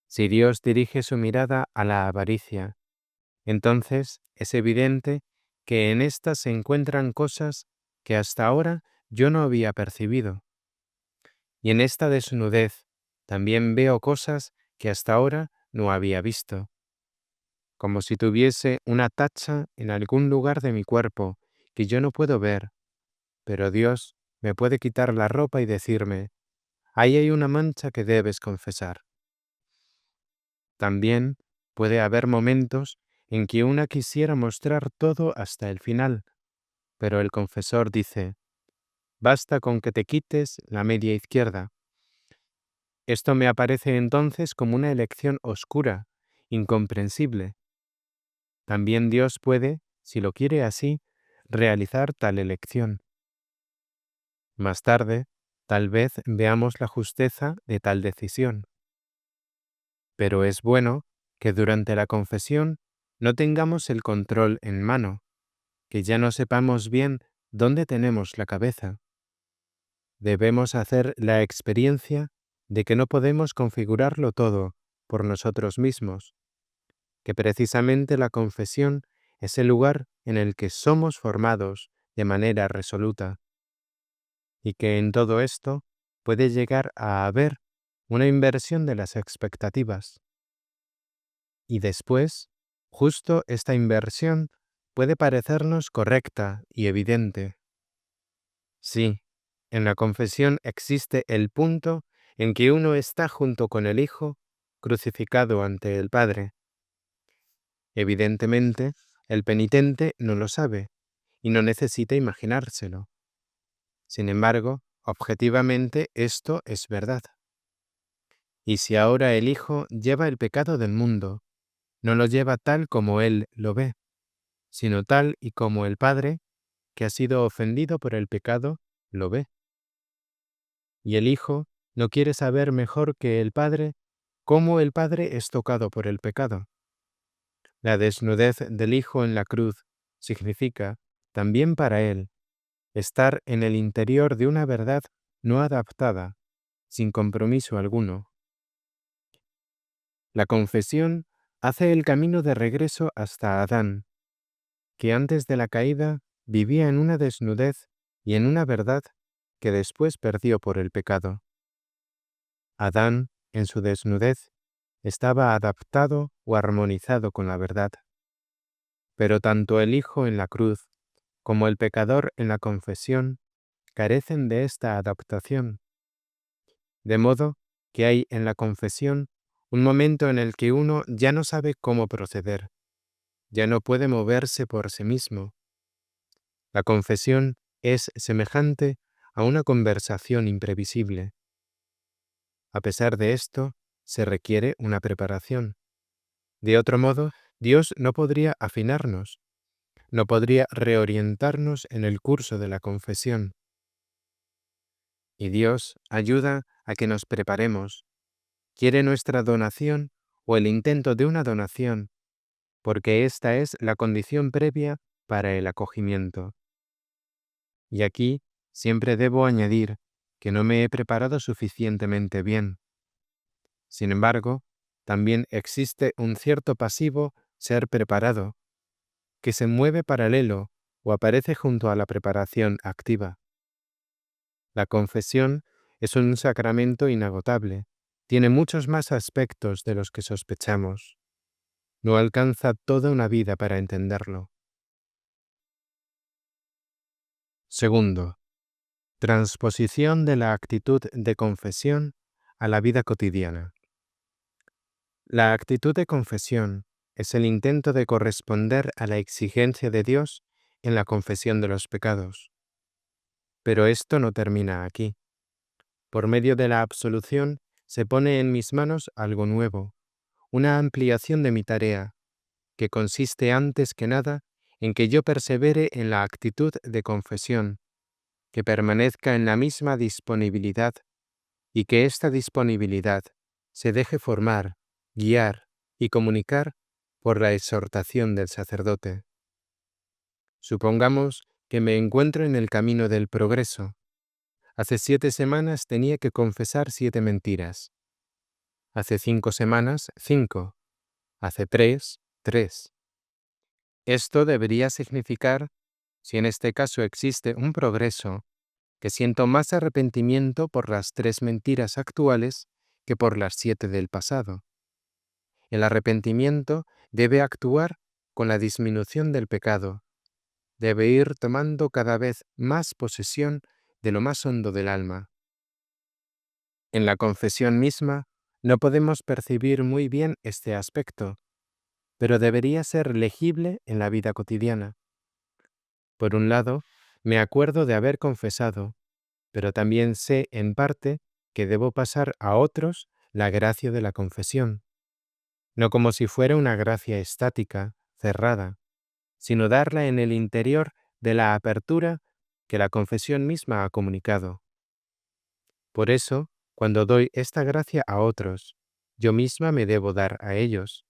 Si Dios dirige su mirada a la avaricia, entonces es evidente que en ésta se encuentran cosas que hasta ahora yo no había percibido. Y en esta desnudez también veo cosas que hasta ahora no había visto, como si tuviese una tacha en algún lugar de mi cuerpo que yo no puedo ver, pero Dios me puede quitar la ropa y decirme, ahí hay una mancha que debes confesar. También puede haber momentos en que una quisiera mostrar todo hasta el final, pero el confesor dice, basta con que te quites la media izquierda. Esto me aparece entonces como una elección oscura, incomprensible. También Dios puede, si lo quiere así, realizar tal elección. Más tarde, tal vez veamos la justeza de tal decisión. Pero es bueno que durante la confesión no tengamos el control en mano, que ya no sepamos bien dónde tenemos la cabeza. Debemos hacer la experiencia de que no podemos configurarlo todo por nosotros mismos, que precisamente la confesión es el lugar en el que somos formados de manera resoluta, y que en todo esto puede llegar a haber una inversión de las expectativas. Y después, justo esta inversión puede parecernos correcta y evidente. Sí, en la confesión existe el punto en que uno está junto con el Hijo, crucificado ante el Padre. Evidentemente, el penitente no lo sabe y no necesita imaginárselo. Sin embargo, objetivamente esto es verdad. Y si ahora el Hijo lleva el pecado del mundo, no lo lleva tal como Él lo ve, sino tal y como el Padre, que ha sido ofendido por el pecado, lo ve. Y el Hijo no quiere saber mejor que el Padre cómo el Padre es tocado por el pecado. La desnudez del Hijo en la cruz significa, también para Él, estar en el interior de una verdad no adaptada, sin compromiso alguno. La confesión hace el camino de regreso hasta Adán, que antes de la caída vivía en una desnudez y en una verdad que después perdió por el pecado. Adán, en su desnudez, estaba adaptado o armonizado con la verdad, pero tanto el Hijo en la cruz como el pecador en la confesión carecen de esta adaptación, de modo que hay en la confesión un momento en el que uno ya no sabe cómo proceder, ya no puede moverse por sí mismo. La confesión es semejante a una conversación imprevisible. A pesar de esto, se requiere una preparación. De otro modo, Dios no podría afinarnos, no podría reorientarnos en el curso de la confesión. Y Dios ayuda a que nos preparemos. Quiere nuestra donación o el intento de una donación, porque esta es la condición previa para el acogimiento. Y aquí siempre debo añadir que no me he preparado suficientemente bien. Sin embargo, también existe un cierto pasivo ser preparado, que se mueve paralelo o aparece junto a la preparación activa. La confesión es un sacramento inagotable, tiene muchos más aspectos de los que sospechamos. No alcanza toda una vida para entenderlo. Segundo, transposición de la actitud de confesión a la vida cotidiana. La actitud de confesión es el intento de corresponder a la exigencia de Dios en la confesión de los pecados. Pero esto no termina aquí. Por medio de la absolución se pone en mis manos algo nuevo, una ampliación de mi tarea, que consiste antes que nada en que yo persevere en la actitud de confesión, que permanezca en la misma disponibilidad y que esta disponibilidad se deje formar, guiar y comunicar por la exhortación del sacerdote. Supongamos que me encuentro en el camino del progreso. Hace 7 semanas tenía que confesar 7 mentiras. Hace 5 semanas, 5. Hace 3, 3. Esto debería significar, si en este caso existe un progreso, que siento más arrepentimiento por las 3 mentiras actuales que por las 7 del pasado. El arrepentimiento debe actuar con la disminución del pecado, debe ir tomando cada vez más posesión de lo más hondo del alma. En la confesión misma no podemos percibir muy bien este aspecto, pero debería ser legible en la vida cotidiana. Por un lado, me acuerdo de haber confesado, pero también sé en parte que debo pasar a otros la gracia de la confesión, no como si fuera una gracia estática, cerrada, sino darla en el interior de la apertura que la confesión misma ha comunicado. Por eso, cuando doy esta gracia a otros, yo misma me debo dar a ellos,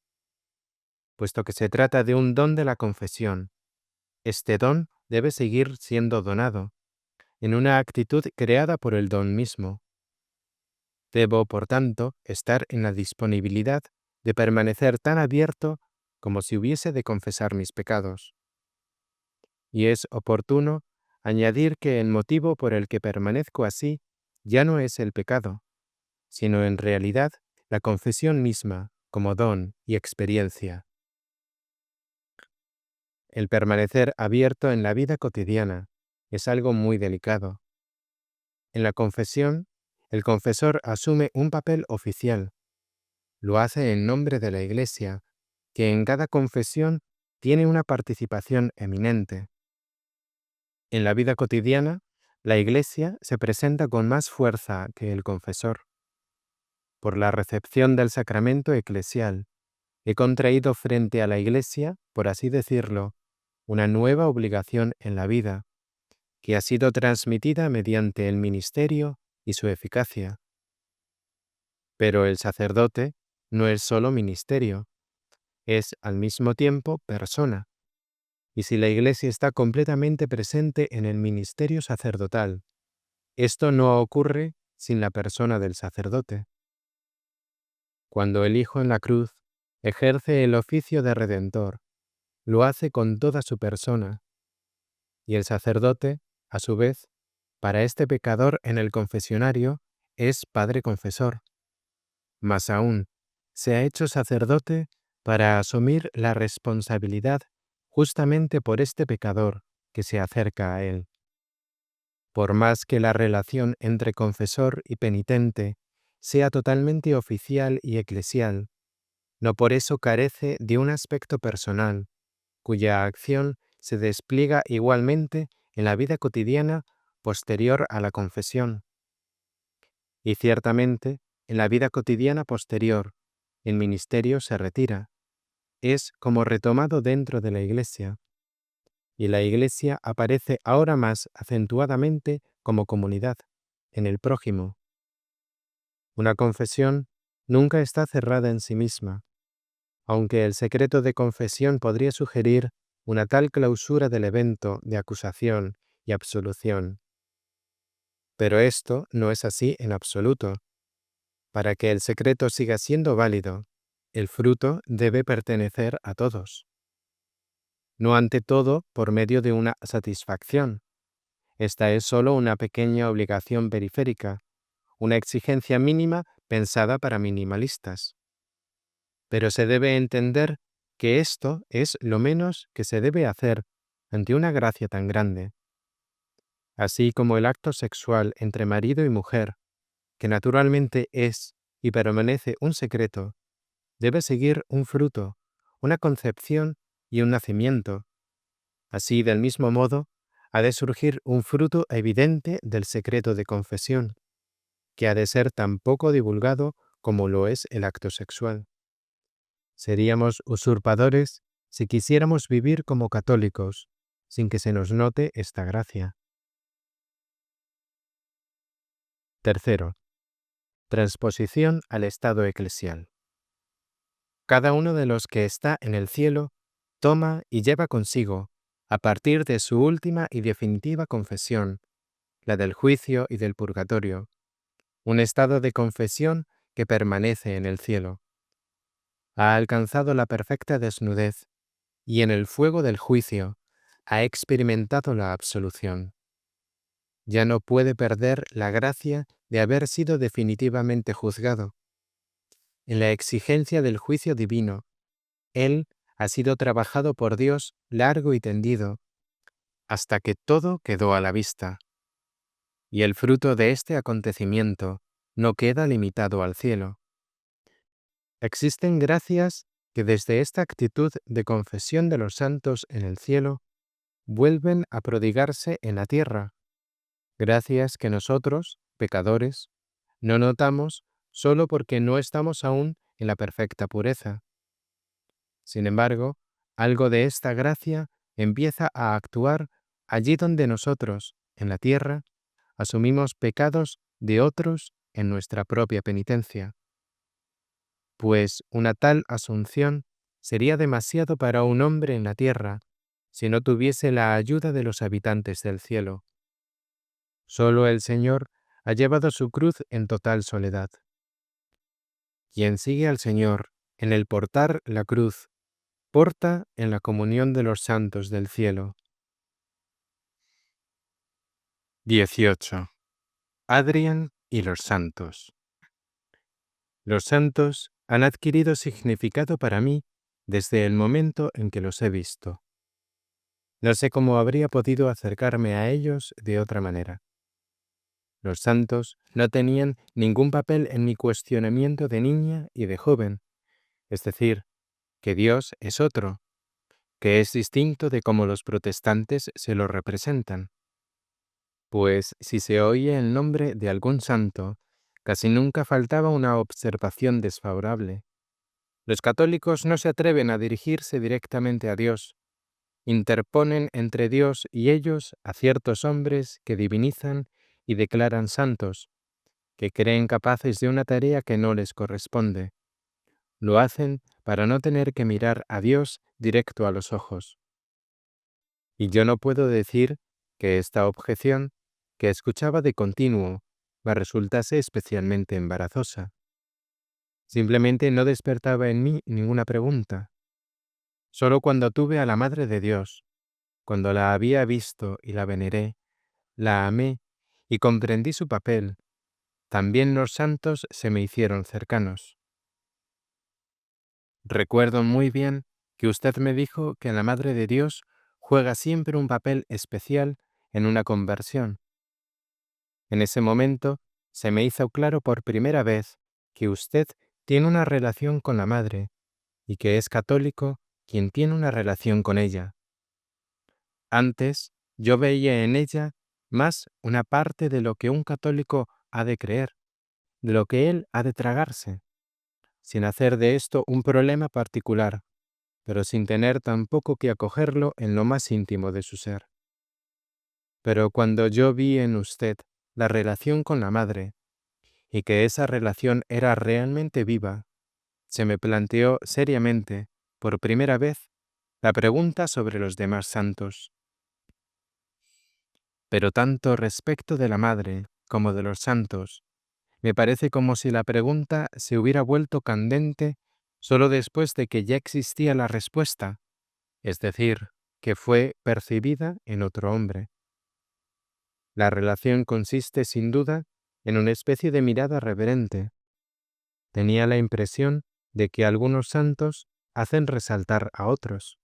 puesto que se trata de un don de la confesión. Este don debe seguir siendo donado, en una actitud creada por el don mismo. Debo, por tanto, estar en la disponibilidad de permanecer tan abierto como si hubiese de confesar mis pecados. Y es oportuno añadir que el motivo por el que permanezco así ya no es el pecado, sino en realidad la confesión misma como don y experiencia. El permanecer abierto en la vida cotidiana es algo muy delicado. En la confesión, el confesor asume un papel oficial. Lo hace en nombre de la Iglesia, que en cada confesión tiene una participación eminente. En la vida cotidiana, la Iglesia se presenta con más fuerza que el confesor. Por la recepción del sacramento eclesial, he contraído frente a la Iglesia, por así decirlo, una nueva obligación en la vida, que ha sido transmitida mediante el ministerio y su eficacia. Pero el sacerdote no es solo ministerio, es al mismo tiempo persona. Y si la Iglesia está completamente presente en el ministerio sacerdotal, esto no ocurre sin la persona del sacerdote. Cuando el Hijo en la cruz ejerce el oficio de Redentor, lo hace con toda su persona, y el sacerdote, a su vez, para este pecador en el confesionario, es Padre Confesor. Más aún, se ha hecho sacerdote para asumir la responsabilidad justamente por este pecador que se acerca a él. Por más que la relación entre confesor y penitente sea totalmente oficial y eclesial, no por eso carece de un aspecto personal, cuya acción se despliega igualmente en la vida cotidiana posterior a la confesión. Y ciertamente, en la vida cotidiana posterior, el ministerio se retira, es como retomado dentro de la Iglesia, y la Iglesia aparece ahora más acentuadamente como comunidad, en el prójimo. Una confesión nunca está cerrada en sí misma, aunque el secreto de confesión podría sugerir una tal clausura del evento de acusación y absolución. Pero esto no es así en absoluto. Para que el secreto siga siendo válido, el fruto debe pertenecer a todos. No ante todo por medio de una satisfacción. Esta es sólo una pequeña obligación periférica, una exigencia mínima pensada para minimalistas. Pero se debe entender que esto es lo menos que se debe hacer ante una gracia tan grande. Así como el acto sexual entre marido y mujer, que naturalmente es y permanece un secreto, debe seguir un fruto, una concepción y un nacimiento. Así, del mismo modo, ha de surgir un fruto evidente del secreto de confesión, que ha de ser tan poco divulgado como lo es el acto sexual. Seríamos usurpadores si quisiéramos vivir como católicos, sin que se nos note esta gracia. Tercero, transposición al estado eclesial. Cada uno de los que está en el cielo toma y lleva consigo, a partir de su última y definitiva confesión, la del juicio y del purgatorio, un estado de confesión que permanece en el cielo. Ha alcanzado la perfecta desnudez y en el fuego del juicio ha experimentado la absolución. Ya no puede perder la gracia de haber sido definitivamente juzgado. En la exigencia del juicio divino, él ha sido trabajado por Dios largo y tendido, hasta que todo quedó a la vista. Y el fruto de este acontecimiento no queda limitado al cielo. Existen gracias que desde esta actitud de confesión de los santos en el cielo vuelven a prodigarse en la tierra, gracias que nosotros, pecadores, no notamos solo porque no estamos aún en la perfecta pureza. Sin embargo, algo de esta gracia empieza a actuar allí donde nosotros, en la tierra, asumimos pecados de otros en nuestra propia penitencia. Pues una tal asunción sería demasiado para un hombre en la tierra si no tuviese la ayuda de los habitantes del cielo. Solo el Señor ha llevado su cruz en total soledad. Quien sigue al Señor en el portar la cruz, porta en la comunión de los santos del cielo. 18. Adrián y los santos. Los santos han adquirido significado para mí desde el momento en que los he visto. No sé cómo habría podido acercarme a ellos de otra manera. Los santos no tenían ningún papel en mi cuestionamiento de niña y de joven, es decir, que Dios es otro, que es distinto de cómo los protestantes se lo representan. Pues si se oye el nombre de algún santo, casi nunca faltaba una observación desfavorable. Los católicos no se atreven a dirigirse directamente a Dios. Interponen entre Dios y ellos a ciertos hombres que divinizan y declaran santos, que creen capaces de una tarea que no les corresponde. Lo hacen para no tener que mirar a Dios directo a los ojos. Y yo no puedo decir que esta objeción, que escuchaba de continuo, me resultase especialmente embarazosa. Simplemente no despertaba en mí ninguna pregunta. Solo cuando tuve a la Madre de Dios, cuando la había visto y la veneré, la amé y comprendí su papel, también los santos se me hicieron cercanos. Recuerdo muy bien que usted me dijo que la Madre de Dios juega siempre un papel especial en una conversión. En ese momento se me hizo claro por primera vez que usted tiene una relación con la Madre y que es católico quien tiene una relación con ella. Antes yo veía en ella más una parte de lo que un católico ha de creer, de lo que él ha de tragarse, sin hacer de esto un problema particular, pero sin tener tampoco que acogerlo en lo más íntimo de su ser. Pero cuando yo vi en usted la relación con la Madre, y que esa relación era realmente viva, se me planteó seriamente, por primera vez, la pregunta sobre los demás santos. Pero tanto respecto de la Madre como de los santos, me parece como si la pregunta se hubiera vuelto candente solo después de que ya existía la respuesta, es decir, que fue percibida en otro hombre. La relación consiste sin duda en una especie de mirada reverente. Tenía la impresión de que algunos santos hacen resaltar a otros.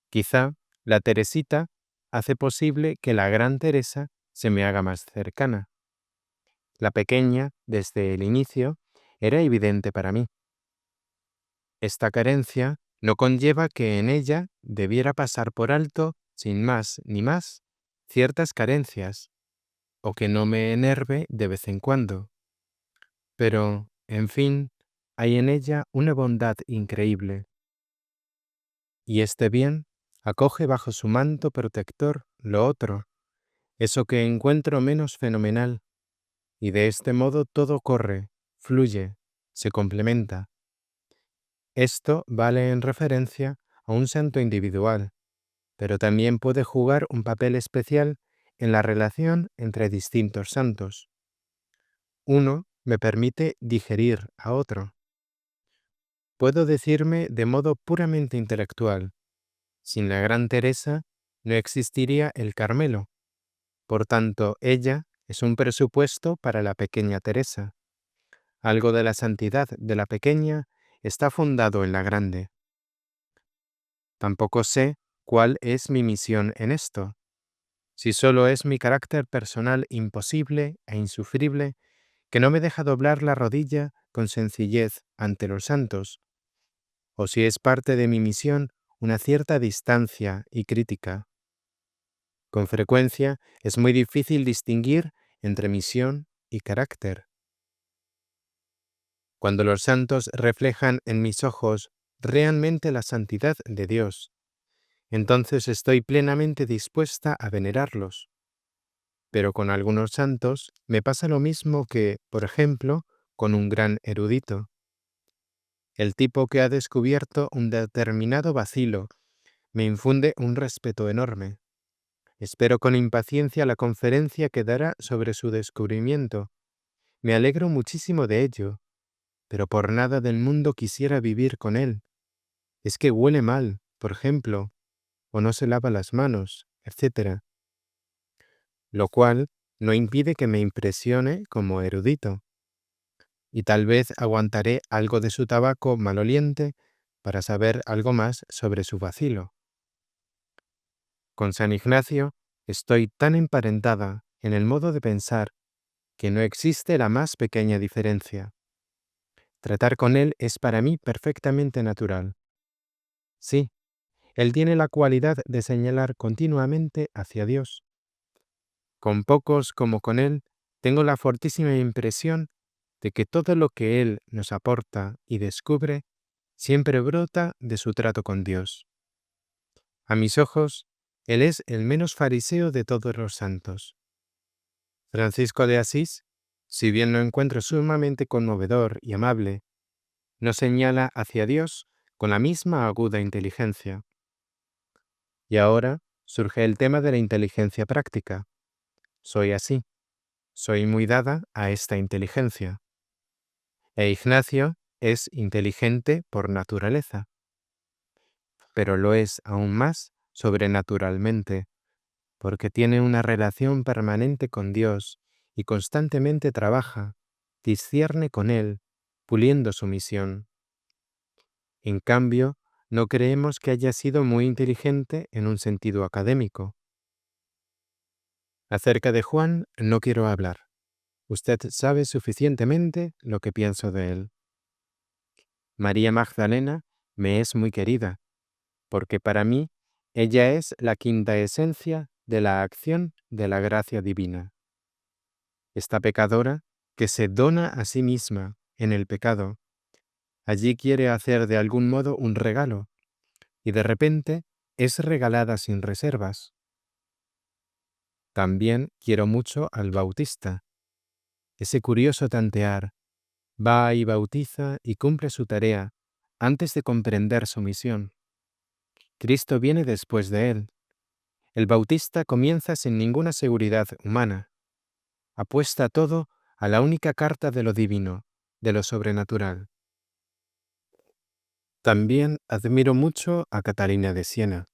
Quizá la Teresita hace posible que la gran Teresa se me haga más cercana. La pequeña, desde el inicio, era evidente para mí. Esta carencia no conlleva que en ella debiera pasar por alto, sin más ni más, ciertas carencias, o que no me enerve de vez en cuando. Pero, en fin, hay en ella una bondad increíble. Y este bien acoge bajo su manto protector lo otro, eso que encuentro menos fenomenal, y de este modo todo corre, fluye, se complementa. Esto vale en referencia a un santo individual, pero también puede jugar un papel especial en la relación entre distintos santos. Uno me permite digerir a otro. Puedo decirme de modo puramente intelectual: sin la gran Teresa no existiría el Carmelo. Por tanto, ella es un presupuesto para la pequeña Teresa. Algo de la santidad de la pequeña está fundado en la grande. Tampoco sé cuál es mi misión en esto. Si solo es mi carácter personal imposible e insufrible, que no me deja doblar la rodilla con sencillez ante los santos, o si es parte de mi misión una cierta distancia y crítica. Con frecuencia es muy difícil distinguir entre misión y carácter. Cuando los santos reflejan en mis ojos realmente la santidad de Dios, entonces estoy plenamente dispuesta a venerarlos. Pero con algunos santos me pasa lo mismo que, por ejemplo, con un gran erudito. El tipo que ha descubierto un determinado vacilo me infunde un respeto enorme. Espero con impaciencia la conferencia que dará sobre su descubrimiento. Me alegro muchísimo de ello, pero por nada del mundo quisiera vivir con él. Es que huele mal, por ejemplo, o no se lava las manos, etc. Lo cual no impide que me impresione como erudito, y tal vez aguantaré algo de su tabaco maloliente para saber algo más sobre su vacilo. Con San Ignacio estoy tan emparentada en el modo de pensar que no existe la más pequeña diferencia. Tratar con él es para mí perfectamente natural. Sí, él tiene la cualidad de señalar continuamente hacia Dios. Con pocos como con él, tengo la fortísima impresión de que todo lo que él nos aporta y descubre siempre brota de su trato con Dios. A mis ojos, él es el menos fariseo de todos los santos. Francisco de Asís, si bien lo encuentro sumamente conmovedor y amable, no señala hacia Dios con la misma aguda inteligencia. Y ahora surge el tema de la inteligencia práctica. Soy así, soy muy dada a esta inteligencia. E Ignacio es inteligente por naturaleza, pero lo es aún más sobrenaturalmente, porque tiene una relación permanente con Dios y constantemente trabaja, discierne con Él, puliendo su misión. En cambio, no creemos que haya sido muy inteligente en un sentido académico. Acerca de Juan no quiero hablar. Usted sabe suficientemente lo que pienso de él. María Magdalena me es muy querida, porque para mí ella es la quinta esencia de la acción de la gracia divina. Esta pecadora, que se dona a sí misma en el pecado, allí quiere hacer de algún modo un regalo, y de repente es regalada sin reservas. También quiero mucho al Bautista, ese curioso tantear, va y bautiza y cumple su tarea antes de comprender su misión. Cristo viene después de él. El Bautista comienza sin ninguna seguridad humana. Apuesta todo a la única carta de lo divino, de lo sobrenatural. También admiro mucho a Catalina de Siena,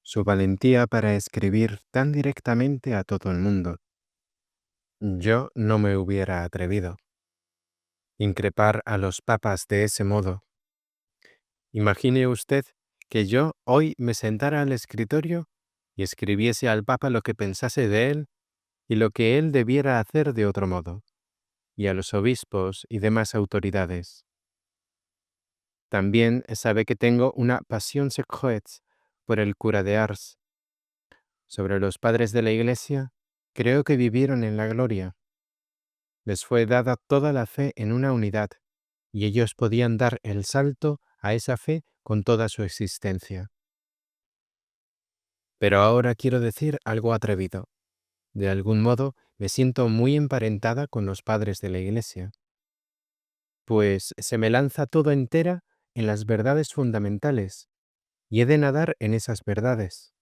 su valentía para escribir tan directamente a todo el mundo. Yo no me hubiera atrevido. Increpar a los papas de ese modo. Imagine usted que yo hoy me sentara al escritorio y escribiese al Papa lo que pensase de él y lo que él debiera hacer de otro modo, y a los obispos y demás autoridades. También sabe que tengo una passion secrète por el cura de Ars. Sobre los padres de la Iglesia, creo que vivieron en la gloria. Les fue dada toda la fe en una unidad, y ellos podían dar el salto a esa fe con toda su existencia. Pero ahora quiero decir algo atrevido. De algún modo me siento muy emparentada con los padres de la Iglesia, pues se me lanza todo entera en las verdades fundamentales, y he de nadar en esas verdades.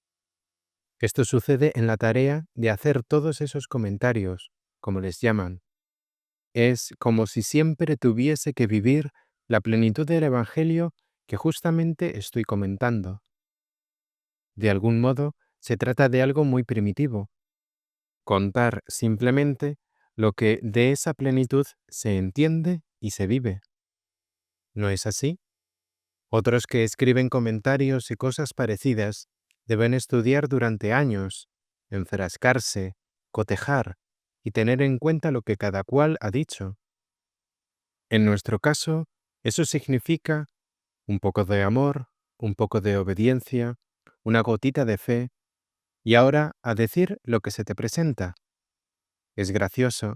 Esto sucede en la tarea de hacer todos esos comentarios, como les llaman. Es como si siempre tuviese que vivir la plenitud del Evangelio que justamente estoy comentando. De algún modo, se trata de algo muy primitivo, contar simplemente lo que de esa plenitud se entiende y se vive. ¿No es así? Otros que escriben comentarios y cosas parecidas deben estudiar durante años, enfrascarse, cotejar y tener en cuenta lo que cada cual ha dicho. En nuestro caso, eso significa un poco de amor, un poco de obediencia, una gotita de fe, y ahora a decir lo que se te presenta. Es gracioso,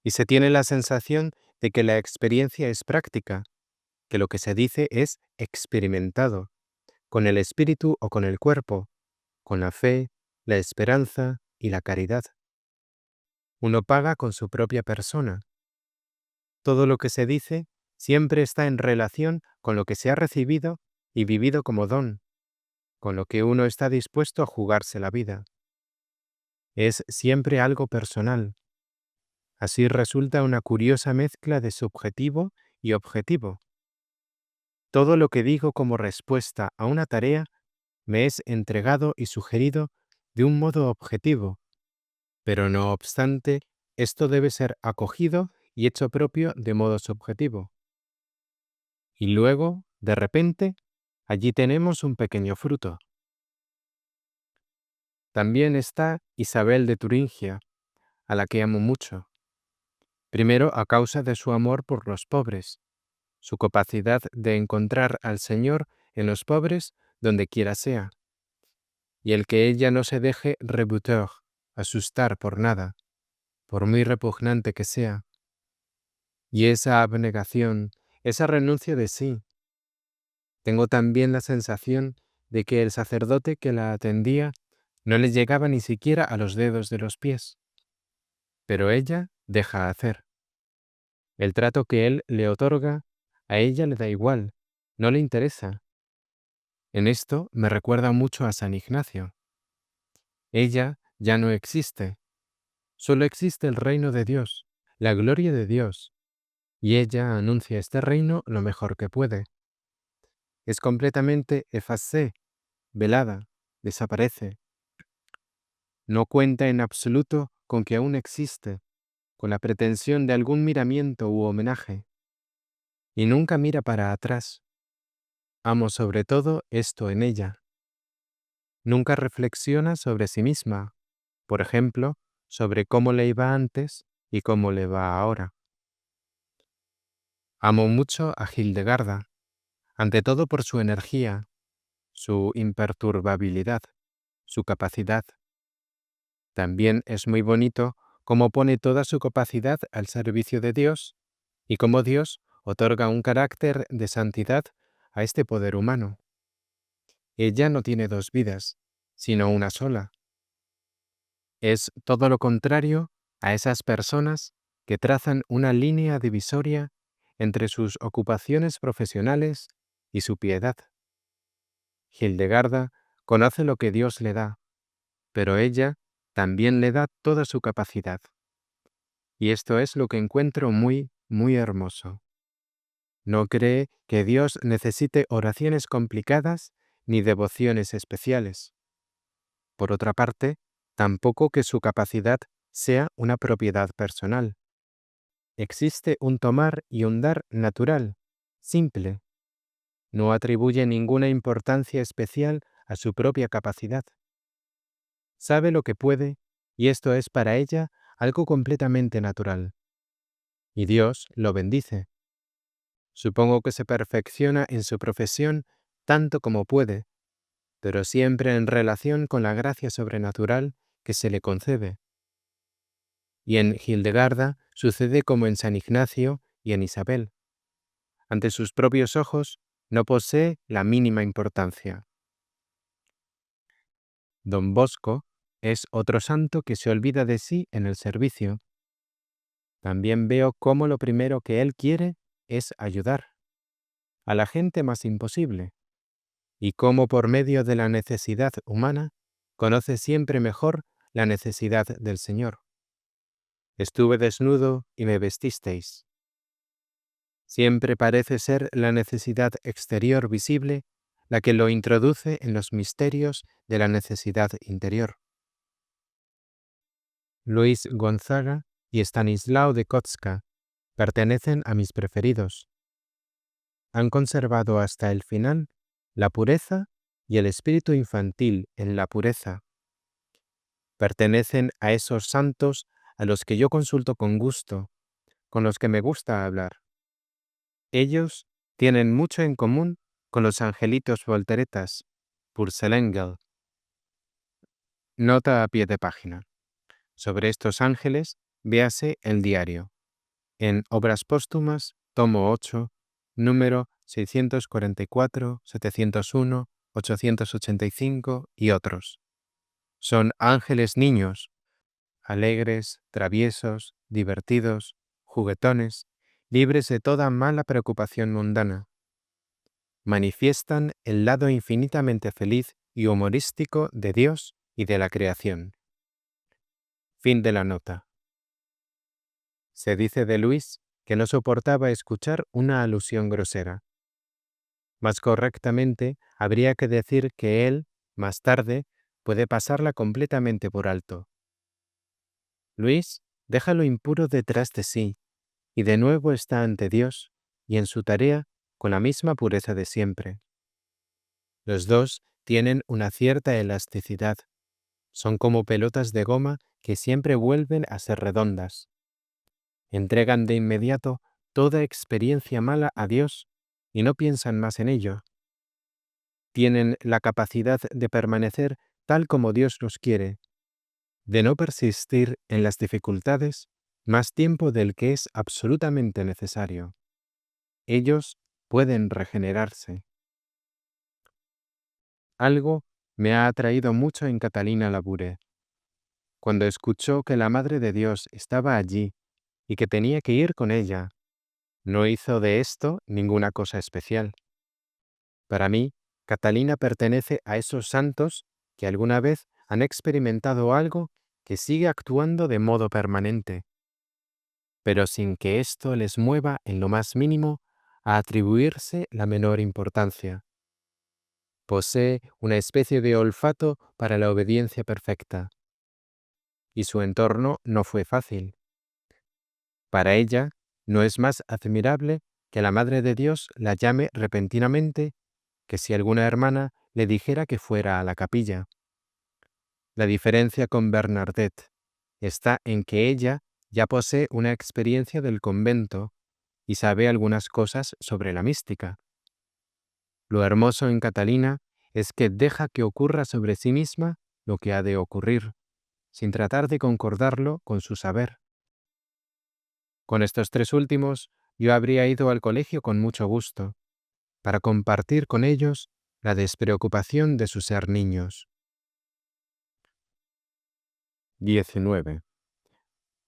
y se tiene la sensación de que la experiencia es práctica, que lo que se dice es experimentado, con el espíritu o con el cuerpo, con la fe, la esperanza y la caridad. Uno paga con su propia persona. Todo lo que se dice siempre está en relación con lo que se ha recibido y vivido como don, con lo que uno está dispuesto a jugarse la vida. Es siempre algo personal. Así resulta una curiosa mezcla de subjetivo y objetivo. Todo lo que digo como respuesta a una tarea me es entregado y sugerido de un modo objetivo, pero no obstante, esto debe ser acogido y hecho propio de modo subjetivo. Y luego, de repente, allí tenemos un pequeño fruto. También está Isabel de Turingia, a la que amo mucho. Primero a causa de su amor por los pobres, su capacidad de encontrar al Señor en los pobres donde quiera sea, y el que ella no se deje rebuter, asustar por nada, por muy repugnante que sea. Y esa abnegación, esa renuncia de sí. Tengo también la sensación de que el sacerdote que la atendía no le llegaba ni siquiera a los dedos de los pies. Pero ella deja hacer. El trato que él le otorga, a ella le da igual, no le interesa. En esto me recuerda mucho a San Ignacio. Ella ya no existe, solo existe el reino de Dios, la gloria de Dios, y ella anuncia este reino lo mejor que puede. Es completamente effacée, velada, desaparece. No cuenta en absoluto con que aún existe, con la pretensión de algún miramiento u homenaje, y nunca mira para atrás. Amo sobre todo esto en ella. Nunca reflexiona sobre sí misma, por ejemplo, sobre cómo le iba antes y cómo le va ahora. Amo mucho a Hildegarda, ante todo por su energía, su imperturbabilidad, su capacidad. También es muy bonito cómo pone toda su capacidad al servicio de Dios y cómo Dios otorga un carácter de santidad a este poder humano. Ella no tiene dos vidas, sino una sola. Es todo lo contrario a esas personas que trazan una línea divisoria entre sus ocupaciones profesionales y su piedad. Hildegarda conoce lo que Dios le da, pero ella también le da toda su capacidad. Y esto es lo que encuentro muy, muy hermoso. No cree que Dios necesite oraciones complicadas ni devociones especiales. Por otra parte, tampoco que su capacidad sea una propiedad personal. Existe un tomar y un dar natural, simple. No atribuye ninguna importancia especial a su propia capacidad. Sabe lo que puede, y esto es para ella algo completamente natural. Y Dios lo bendice. Supongo que se perfecciona en su profesión tanto como puede, pero siempre en relación con la gracia sobrenatural que se le concede. Y en Hildegarda sucede como en San Ignacio y en Isabel. Ante sus propios ojos no posee la mínima importancia. Don Bosco es otro santo que se olvida de sí en el servicio. También veo cómo lo primero que él quiere es ayudar a la gente más imposible, y cómo por medio de la necesidad humana conoce siempre mejor la necesidad del Señor. Estuve desnudo y me vestisteis. Siempre parece ser la necesidad exterior visible la que lo introduce en los misterios de la necesidad interior. Luis Gonzaga y Stanislao de Kotska pertenecen a mis preferidos. Han conservado hasta el final la pureza y el espíritu infantil en la pureza. Pertenecen a esos santos a los que yo consulto con gusto, con los que me gusta hablar. Ellos tienen mucho en común con los angelitos volteretas, Purselengel. Nota a pie de página. Sobre estos ángeles, véase el diario. En Obras Póstumas, tomo 8, número 644, 701, 885 y otros. Son ángeles niños, alegres, traviesos, divertidos, juguetones, libres de toda mala preocupación mundana. Manifiestan el lado infinitamente feliz y humorístico de Dios y de la creación. Fin de la nota. Se dice de Luis que no soportaba escuchar una alusión grosera. Más correctamente, habría que decir que él, más tarde, puede pasarla completamente por alto. Luis deja lo impuro detrás de sí y de nuevo está ante Dios y en su tarea con la misma pureza de siempre. Los dos tienen una cierta elasticidad. Son como pelotas de goma que siempre vuelven a ser redondas. Entregan de inmediato toda experiencia mala a Dios y no piensan más en ello. Tienen la capacidad de permanecer tal como Dios los quiere, de no persistir en las dificultades más tiempo del que es absolutamente necesario. Ellos pueden regenerarse. Algo me ha atraído mucho en Catalina Labouré. Cuando escuchó que la Madre de Dios estaba allí y que tenía que ir con ella, no hizo de esto ninguna cosa especial. Para mí, Catalina pertenece a esos santos que alguna vez han experimentado algo que sigue actuando de modo permanente. pero sin que esto les mueva en lo más mínimo a atribuirse la menor importancia. Posee una especie de olfato para la obediencia perfecta, y su entorno no fue fácil. Para ella, no es más admirable que la Madre de Dios la llame repentinamente que si alguna hermana le dijera que fuera a la capilla. La diferencia con Bernadette está en que ella ya posee una experiencia del convento y sabe algunas cosas sobre la mística. Lo hermoso en Catalina es que deja que ocurra sobre sí misma lo que ha de ocurrir, sin tratar de concordarlo con su saber. Con estos tres últimos, yo habría ido al colegio con mucho gusto, para compartir con ellos la despreocupación de su ser niños. 19.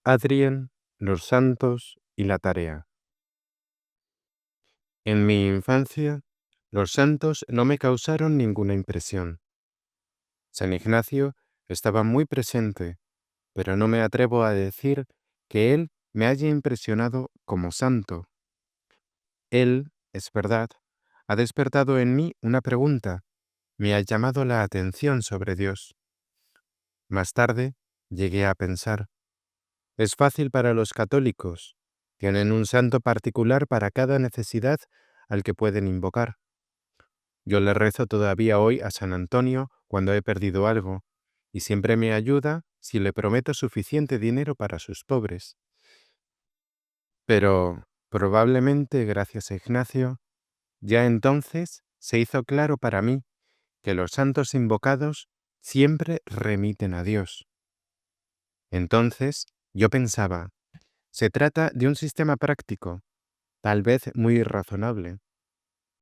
Adrien, los santos y la tarea. En mi infancia, los santos no me causaron ninguna impresión. San Ignacio estaba muy presente, pero no me atrevo a decir que él me haya impresionado como santo. Él, es verdad, ha despertado en mí una pregunta, me ha llamado la atención sobre Dios. Más tarde, llegué a pensar, es fácil para los católicos, tienen un santo particular para cada necesidad al que pueden invocar. Yo le rezo todavía hoy a San Antonio cuando he perdido algo, y siempre me ayuda si le prometo suficiente dinero para sus pobres. Pero, probablemente gracias a Ignacio, ya entonces se hizo claro para mí que los santos invocados siempre remiten a Dios. Entonces, yo pensaba, se trata de un sistema práctico, tal vez muy razonable,